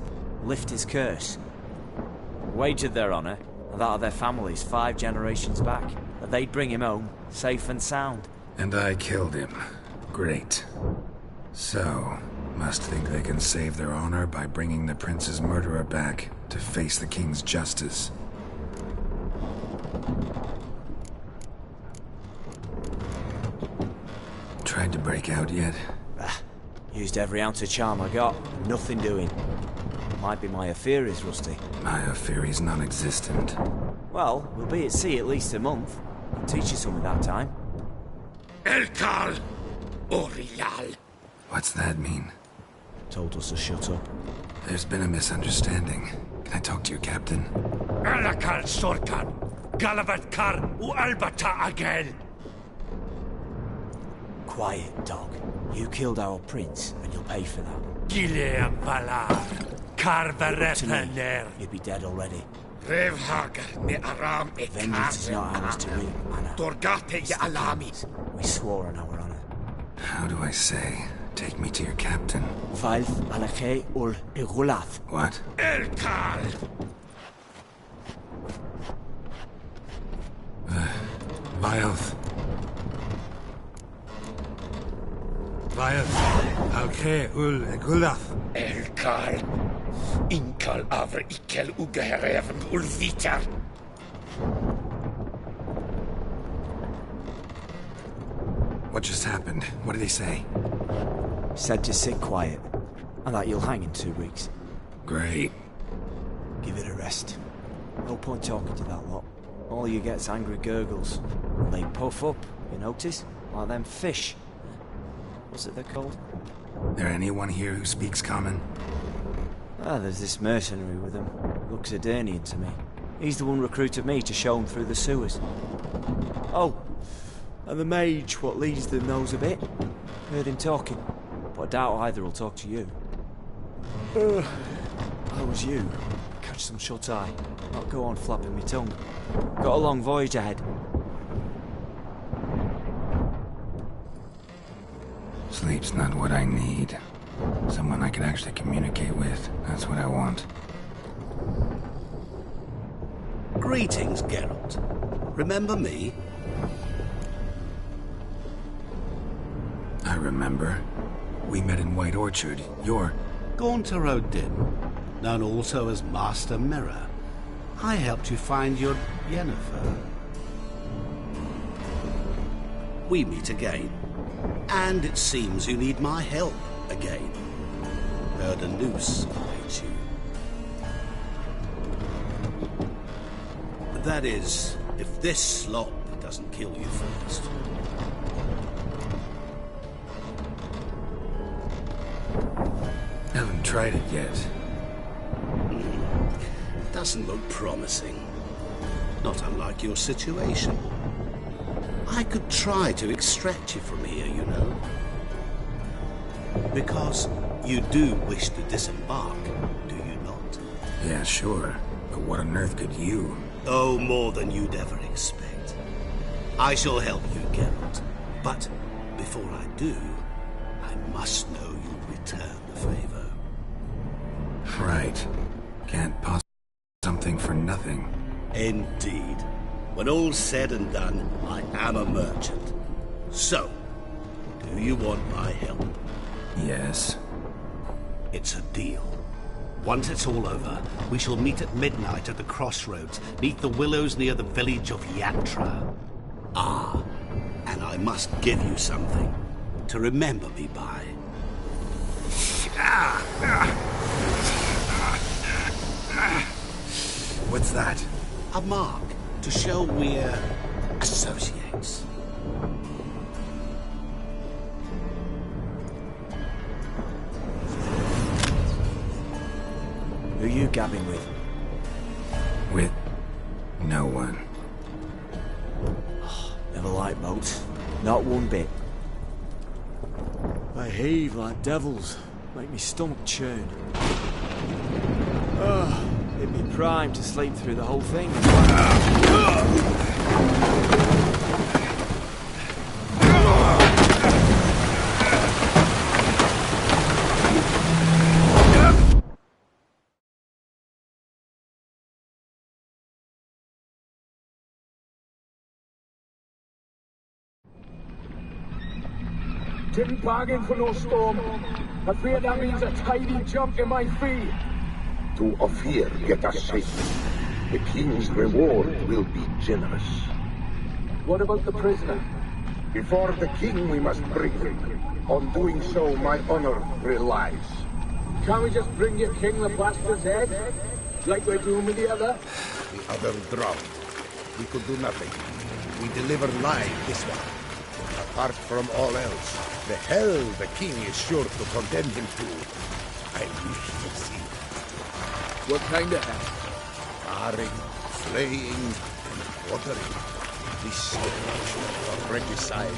lift his curse. Wagered their honour, and that of their families 5 generations back, that they'd bring him home, safe and sound. And I killed him. Great. So, must think they can save their honor by bringing the prince's murderer back to face the king's justice. Tried to break out yet? Used every ounce of charm I got, nothing doing. Might be my Afiri's rusty. My Afiri's non-existent. Well, we'll be at sea at least a month. I'll teach you something that time. Elkal Orial. What's that mean? Told us to shut up. There's been a misunderstanding. Can I talk to you, Captain? Alakal Sorkan, Galavatkar u Albata Agel. Quiet, dog. You killed our prince, and you'll pay for that. Gileam Valar, Carvarepaner. You'd be dead already. Revhagar ne Aram e Vengeance is not ours to reap, Anna. Torgate ya Alami. We swore on our honor. How do I say? Take me to your captain. Valth Alake ul Igulath. What? Elkal. Vaioth. Vaioth. Alke ul Igulath. Elkal. Inkal avr ikel ugeherevn ulvitar. What just happened? What did he say? Said to sit quiet, and that you'll hang in 2 weeks. Great. Give it a rest. No point talking to that lot. All you get's angry gurgles. And they puff up, you notice? Like them fish. What's it they're called? There anyone here who speaks common? Ah, there's this mercenary with him. Looks Adernian to me. He's the one recruited me to show him through the sewers. Oh, and the mage what leads them knows a bit. Heard him talking, but I doubt either will talk to you. How was you? Catch some shut-eye. Not go on flapping my tongue. Got a long voyage ahead. Sleep's not what I need. Someone I can actually communicate with. That's what I want. Greetings, Geralt. Remember me? I remember. We met in White Orchard. You're... Gaunter O'Din, known also as Master Mirror. I helped you find your Yennefer. We meet again. And it seems you need my help again. Heard a noose awaits you. That is, if this slop doesn't kill you first. Haven't tried it yet. doesn't look promising. Not unlike your situation. I could try to extract you from here, you know. Because you do wish to disembark, do you not? Yeah, sure. But what on earth could you? Oh, more than you'd ever expect. I shall help you, Geralt. But before I do, I must know you'll return the favor. Right. Can't possibly something for nothing. Indeed. When all's said and done, I am a merchant. So, do you want my help? Yes. It's a deal. Once it's all over, we shall meet at midnight at the crossroads, neath the willows near the village of Yatra. Ah, and I must give you something to remember me by. What's that? A mark to show we're associates. Who you gabbing with? With no one. Never liked boats. Not one bit. They heave like devils. Make me stomach churn. It'd be prime to sleep through the whole thing. Didn't bargain for no storm. I fear that means a tidy jump in my fee. To Ophir get us safely. The king's reward will be generous. What about the prisoner? Before the king we must bring him. On doing so, my honor relies. Can't we just bring your king the bastard's head? Like we're doing with the other? The other drowned. We could do nothing. We deliver live this one. Apart from all else, the hell the king is sure to condemn him to. I wish to see. What kind of hell? Barring, flaying, and quartering. This situation of regicide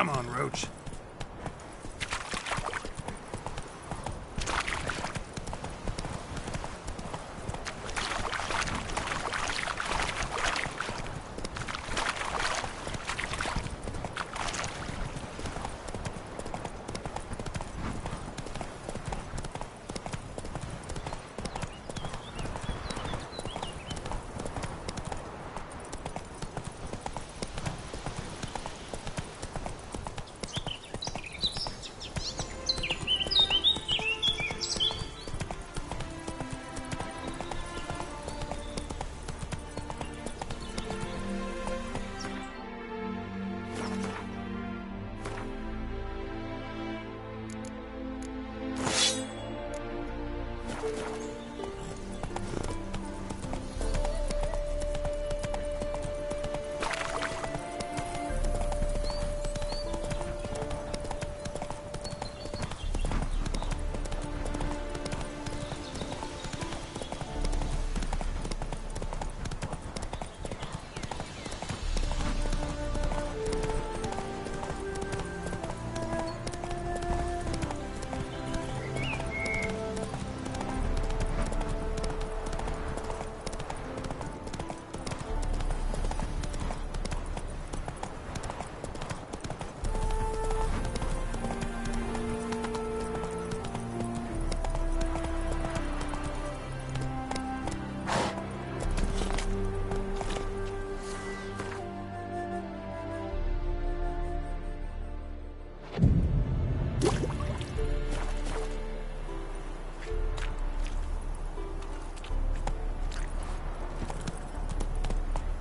Come on, Roach.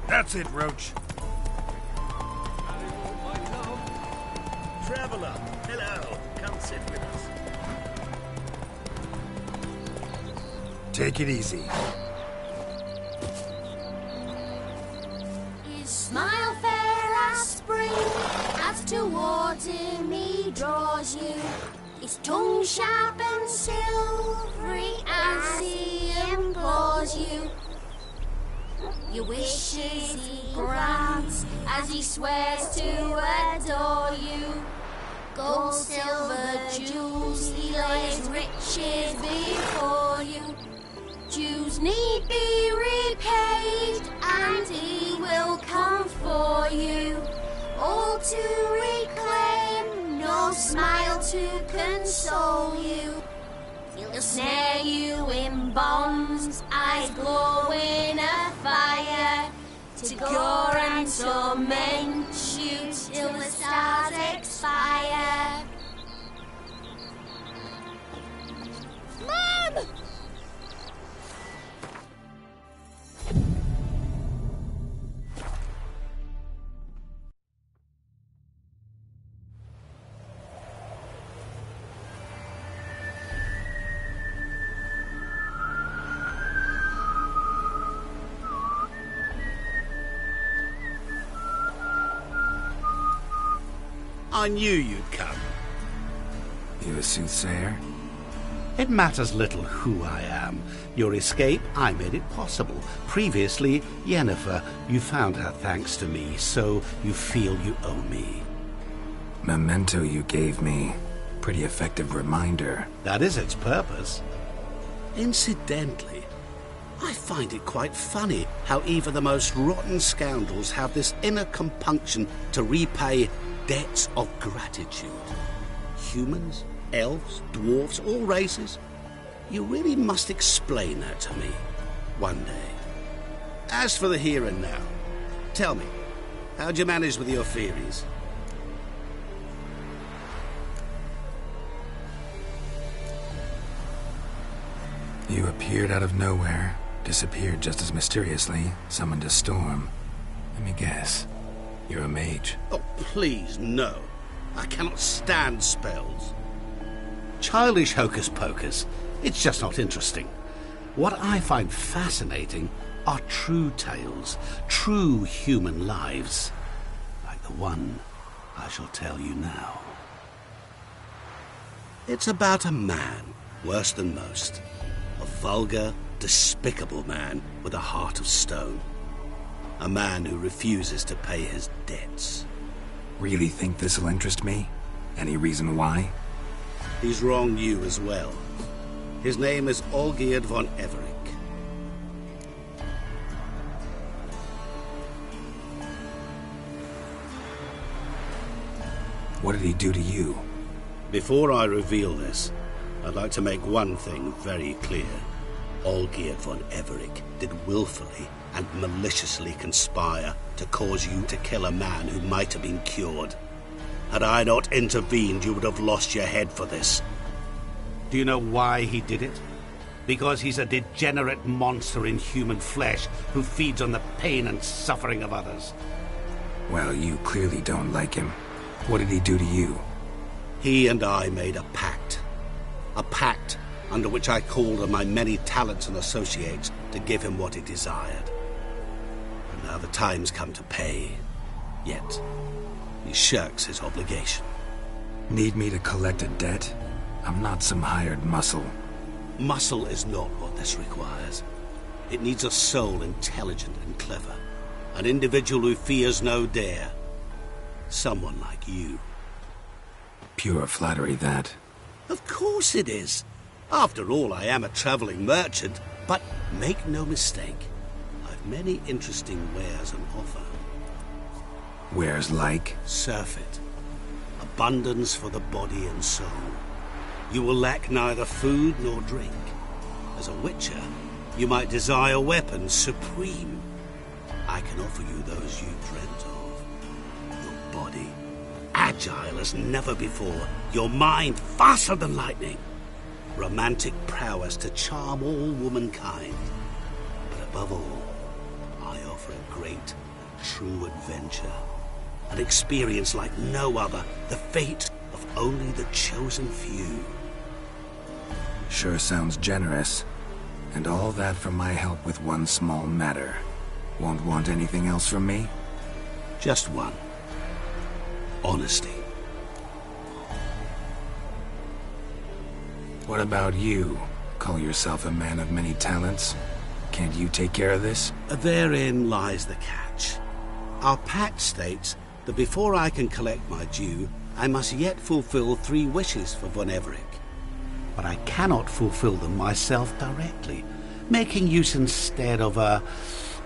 That's it, Roach. Traveller, hello. Come sit with us. Take it easy. His smile fair as spring, as towards him he draws you. His tongue sharp and silvery as he implores you. Your wishes he grants as he swears to adore you. Gold, silver, jewels, he lays riches before you. Dues need be repaid, and he will come for you. All to reclaim, no smile to console you. He'll snare you in bonds, eyes glowing a fire, to gore and torment you till the stars expire. Mom! I knew you'd come. You a soothsayer? It matters little who I am. Your escape, I made it possible. Previously, Yennefer, you found her thanks to me, so you feel you owe me. Memento you gave me. Pretty effective reminder. That is its purpose. Incidentally, I find it quite funny how even the most rotten scoundrels have this inner compunction to repay debts of gratitude. Humans, elves, dwarves, all races. You really must explain that to me one day. As for the here and now, tell me, how'd you manage with your theories? You appeared out of nowhere, disappeared just as mysteriously, summoned a storm. Let me guess. You're a mage. Oh, please, no. I cannot stand spells. Childish hocus-pocus. It's just not interesting. What I find fascinating are true tales, true human lives, like the one I shall tell you now. It's about a man, worse than most. A vulgar, despicable man with a heart of stone. A man who refuses to pay his debts. Really think this'll interest me? Any reason why? He's wronged you as well. His name is Olgierd von Everec. What did he do to you? Before I reveal this, I'd like to make one thing very clear. Olgierd von Everec did willfully and maliciously conspire to cause you to kill a man who might have been cured. Had I not intervened, you would have lost your head for this. Do you know why he did it? Because he's a degenerate monster in human flesh who feeds on the pain and suffering of others. Well, you clearly don't like him. What did he do to you? He and I made a pact. A pact under which I called on my many talents and associates to give him what he desired. And now the time's come to pay. Yet, he shirks his obligation. Need me to collect a debt? I'm not some hired muscle. Muscle is not what this requires. It needs a soul intelligent and clever. An individual who fears no dare. Someone like you. Pure flattery, that. Of course it is. After all, I am a traveling merchant. But make no mistake, I've many interesting wares on offer. Wares like? Surfeit. Abundance for the body and soul. You will lack neither food nor drink. As a witcher, you might desire weapons supreme. I can offer you those you dreamt of. Your body, agile as never before. Your mind, faster than lightning. Romantic prowess to charm all womankind. But above all, I offer a great, true adventure. An experience like no other. The fate of only the chosen few. Sure sounds generous. And all that for my help with one small matter. Won't want anything else from me? Just one. Honesty. What about you? Call yourself a man of many talents? Can't you take care of this? Therein lies the catch. Our pact states that before I can collect my due, I must yet fulfill 3 wishes for von Everec. But I cannot fulfill them myself directly, making use instead of a...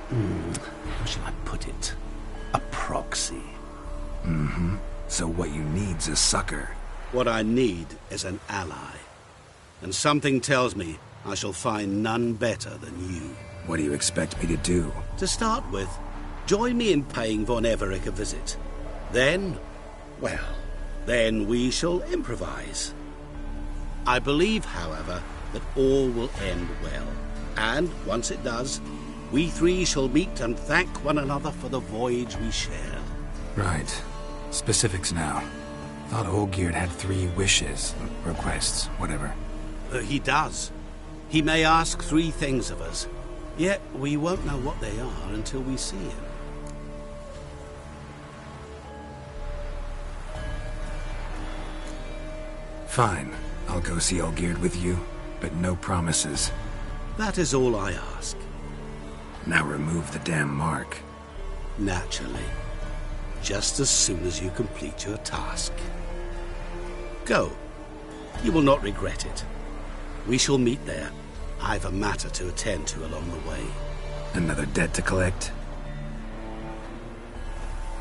how shall I put it? A proxy. Mm-hmm. So what you need's a sucker. What I need is an ally. And something tells me I shall find none better than you. What do you expect me to do? To start with, join me in paying von Everec a visit. Then, well, then we shall improvise. I believe, however, that all will end well. And, once it does, we 3 shall meet and thank one another for the voyage we shared. Right. Specifics now. Thought Olgierd had 3 wishes, requests, whatever. He does. He may ask 3 things of us, yet we won't know what they are until we see him. Fine. I'll go see Olgierd with you, but no promises. That is all I ask. Now remove the damn mark. Naturally. Just as soon as you complete your task. Go. You will not regret it. We shall meet there. I've a matter to attend to along the way. Another debt to collect?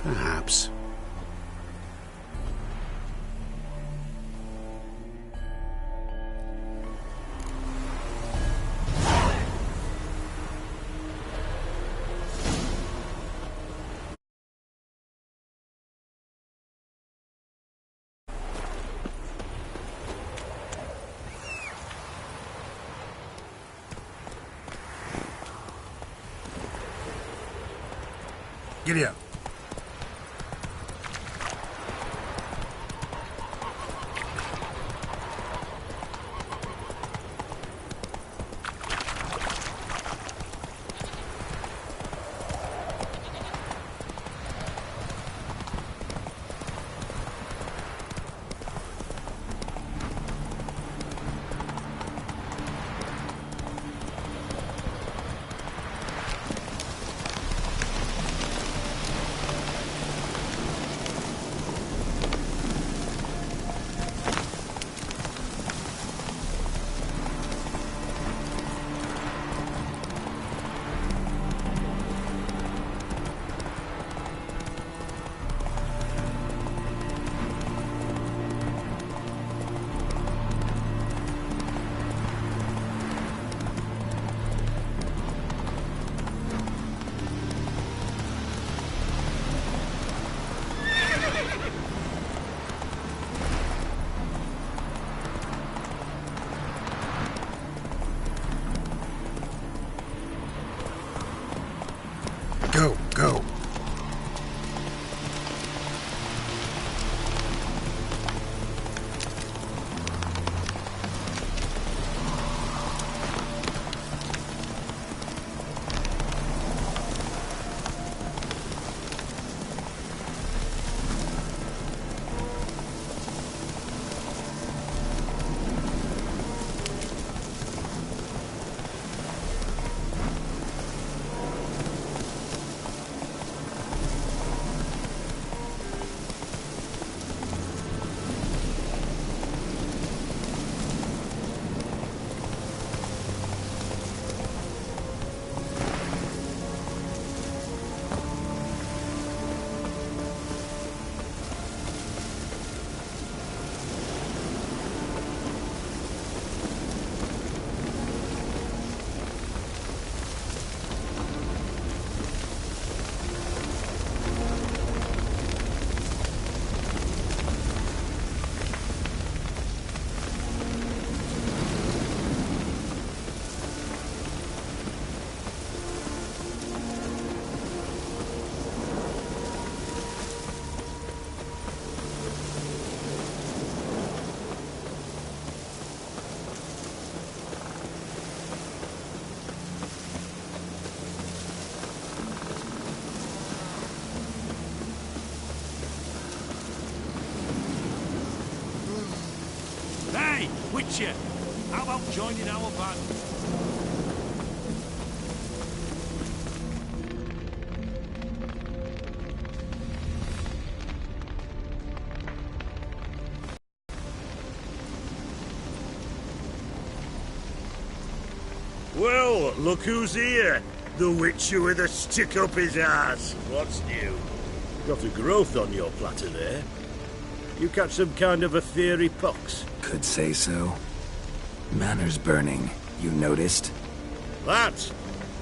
Perhaps. Giddy up. Hey, Witcher, how about joining our band? Well, look who's here. The Witcher with a stick up his ass. What's new? Got a growth on your platter there. You catch some kind of a theory pox? Could say so. Manners burning, you noticed? That?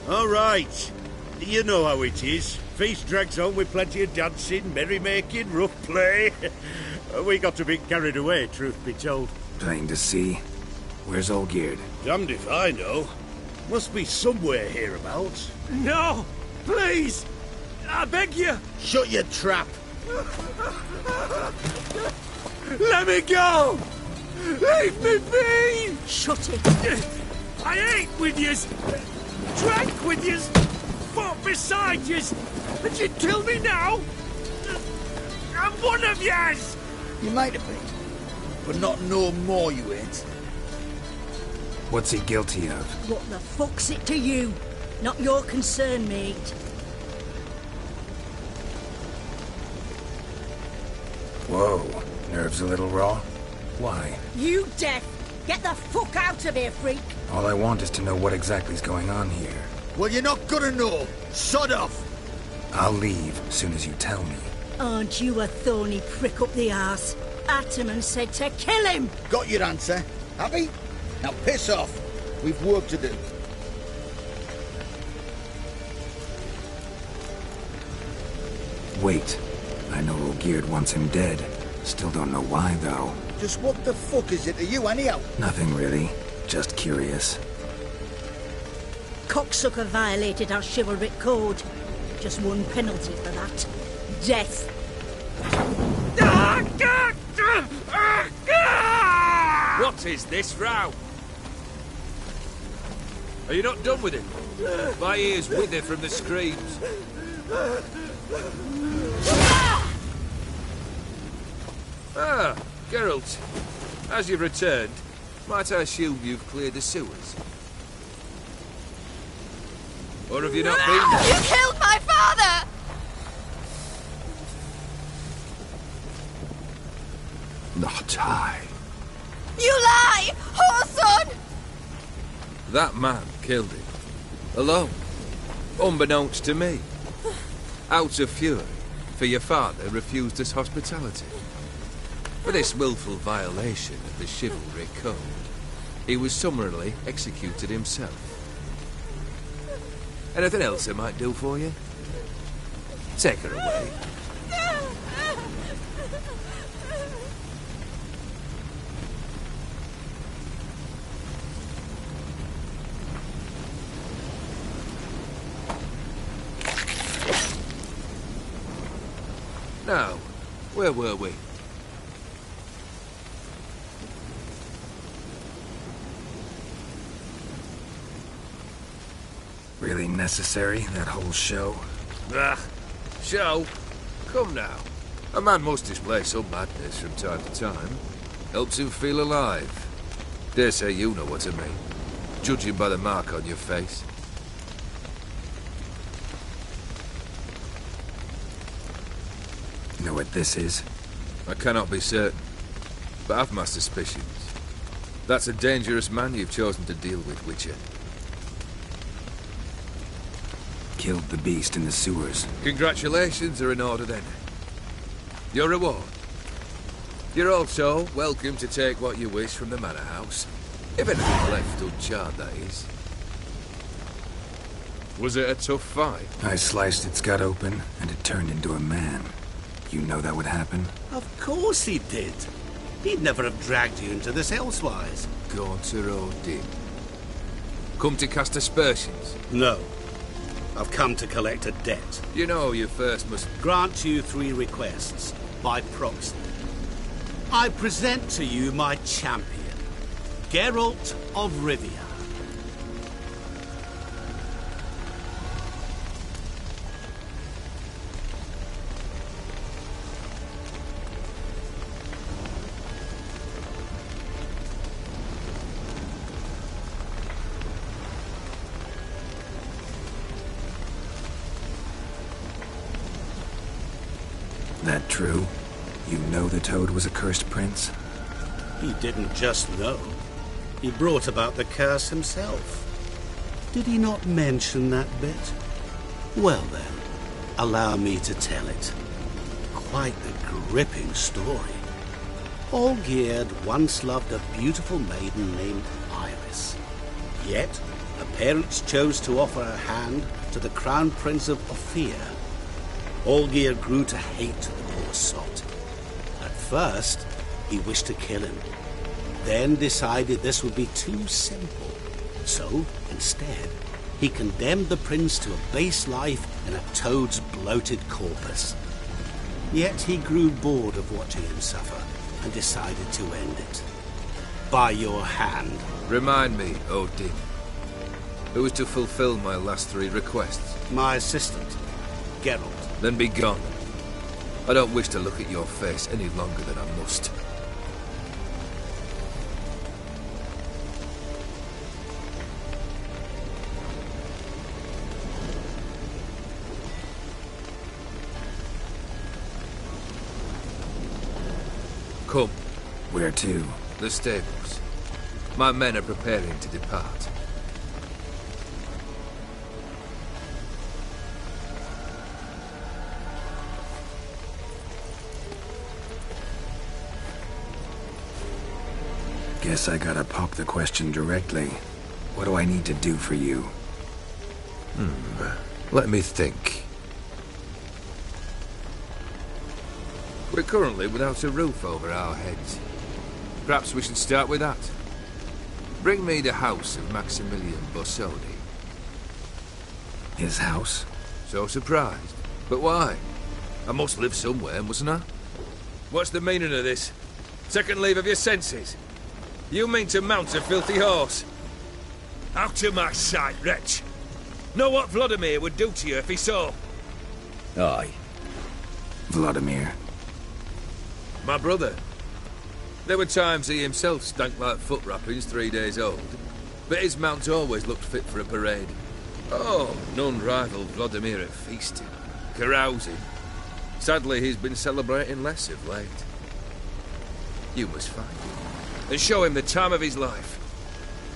All right. You know how it is. Feast drags on with plenty of dancing, merrymaking, rough play. We got a bit carried away, truth be told. Plain to see. Where's Olgierd? Damned if I know. Must be somewhere hereabouts. No! Please! I beg you! Shut your trap! Let me go! Leave me be! Shut it! I ate with yous! Drank with yous! Fought beside yous! And you kill me now? I'm one of yous! You might have been, but not no more you ain't. What's he guilty of? What the fuck's it to you? Not your concern, mate. Whoa, nerves a little raw? Why? You deaf! Get the fuck out of here, freak! All I want is to know what exactly's going on here. Well, you're not gonna know. Sod off! I'll leave as soon as you tell me. Aren't you a thorny prick up the arse? Ataman said to kill him! Got your answer. Happy? Now piss off. We've work to do. Wait. I know Olgierd wants him dead. Still don't know why, though. Just what the fuck is it to you, anyhow? Nothing really. Just curious. Cocksucker violated our chivalric code. Just one penalty for that. Death. What is this row? Are you not done with it? My ears wither from the screams. Ah, Geralt. As you've returned, might I assume you've cleared the sewers? Or have you not been there? You killed my father! Not I. You lie! Whoreson! That man killed him. Alone. Unbeknownst to me. Out of fury, for your father refused us hospitality. For this willful violation of the chivalry code, he was summarily executed himself. Anything else I might do for you? Take her away. Now, where were we? Really necessary, that whole show? Ah, show? Come now. A man must display some madness from time to time. Helps him feel alive. Dare say you know what I mean. Judging by the mark on your face. Know what this is? I cannot be certain, but I've my suspicions. That's a dangerous man you've chosen to deal with, Witcher. Killed the beast in the sewers. Congratulations are in order then. Your reward. You're also welcome to take what you wish from the manor house. If anything left uncharred, that is. Was it a tough fight? I sliced its gut open, and it turned into a man. You know that would happen? Of course he did. He'd never have dragged you into this elsewise. Gaunter Odin. Come to cast aspersions? No. I've come to collect a debt. You know you first must... Grant you 3 requests, by proxy. I present to you my champion, Geralt of Rivia. That true? You know the Toad was a cursed prince? He didn't just know. He brought about the curse himself. Did he not mention that bit? Well then, allow me to tell it. Quite a gripping story. Olgierd once loved a beautiful maiden named Iris. Yet, her parents chose to offer her hand to the Crown Prince of Ophir. Olgierd grew to hate the poor sot. At first, he wished to kill him, then decided this would be too simple. So, instead, he condemned the prince to a base life in a toad's bloated corpus. Yet he grew bored of watching him suffer and decided to end it. By your hand. Remind me, Odin. Who was to fulfill my last 3 requests? My assistant, Geralt. Then be gone. I don't wish to look at your face any longer than I must. Come. Where to? The stables. My men are preparing to depart. Guess I gotta pop the question directly. What do I need to do for you? Let me think. We're currently without a roof over our heads. Perhaps we should start with that. Bring me the house of Maximilian Borsodi. His house? So surprised. But why? I must live somewhere, mustn't I? What's the meaning of this? Second leave of your senses? You mean to mount a filthy horse? Out of my sight, wretch! Know what Vladimir would do to you if he saw? Aye. Vladimir. My brother. There were times he himself stank like foot wrappings 3 days old, but his mount always looked fit for a parade. Oh, none rivaled Vladimir at feasting, carousing. Sadly, he's been celebrating less of late. You must find him, and show him the time of his life.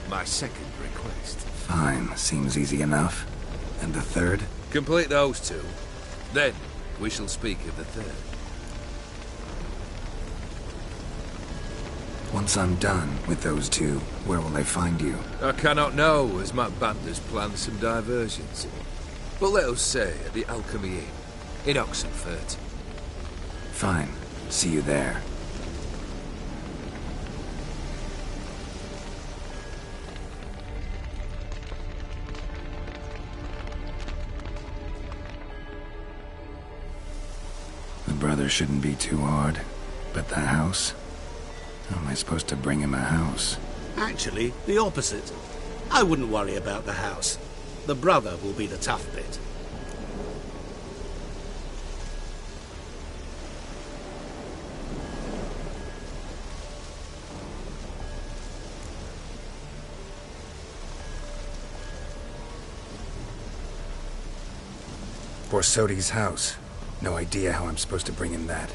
My second request. Fine, seems easy enough. And the third? Complete those 2. Then, we shall speak of the third. Once I'm done with those 2, where will they find you? I cannot know, as my band has planned some diversions. But let us say at the Alchemy Inn, in Oxenfurt. Fine. See you there. The brother shouldn't be too hard, but the house? How am I supposed to bring him a house? Actually, the opposite. I wouldn't worry about the house. The brother will be the tough bit. Borsodi's house. No idea how I'm supposed to bring him that.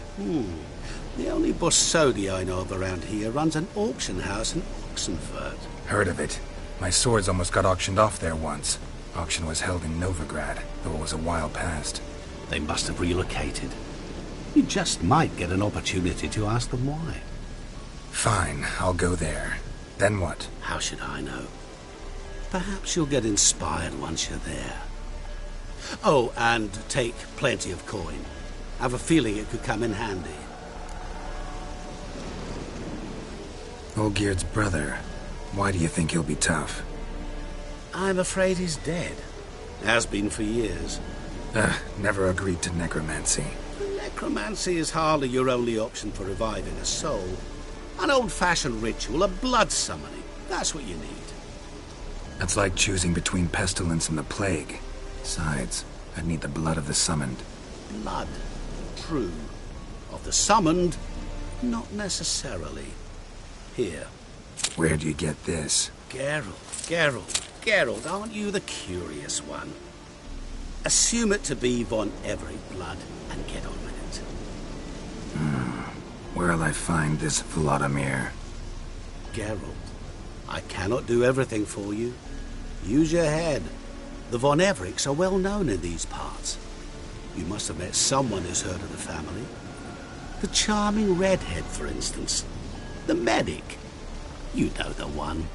The only Borsodi I know of around here runs an auction house in Oxenfurt. Heard of it. My swords almost got auctioned off there once. Auction was held in Novigrad, though it was a while past. They must have relocated. You just might get an opportunity to ask them why. Fine, I'll go there. Then what? How should I know? Perhaps you'll get inspired once you're there. Oh, and take plenty of coin. I have a feeling it could come in handy. Olgierd's brother. Why do you think he'll be tough? I'm afraid he's dead. Has been for years. Never agreed to necromancy. Necromancy is hardly your only option for reviving a soul. An old-fashioned ritual, a blood summoning. That's what you need. That's like choosing between pestilence and the plague. Besides, I'd need the blood of the summoned. Blood. True. Of the summoned, not necessarily. Here. Where do you get this? Geralt, aren't you the curious one? Assume it to be von Every blood and get on with it. Where'll I find this Vladimir? Geralt, I cannot do everything for you. Use your head. The Von Evericks are well known in these parts. You must have met someone who's heard of the family. The charming redhead, for instance. The medic. You know the one.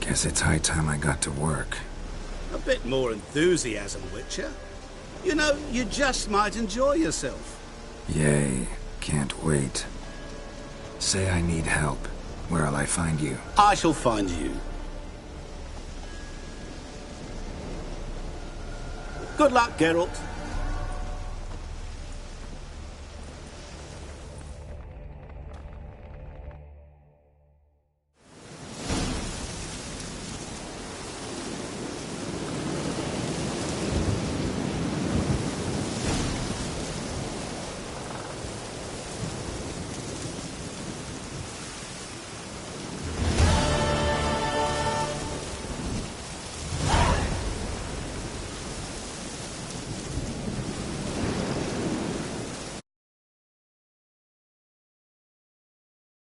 Guess it's high time I got to work. A bit more enthusiasm, Witcher. You know, you just might enjoy yourself. Yay. Can't wait. Say I need help. Where'll I find you? I shall find you. Good luck, Geralt.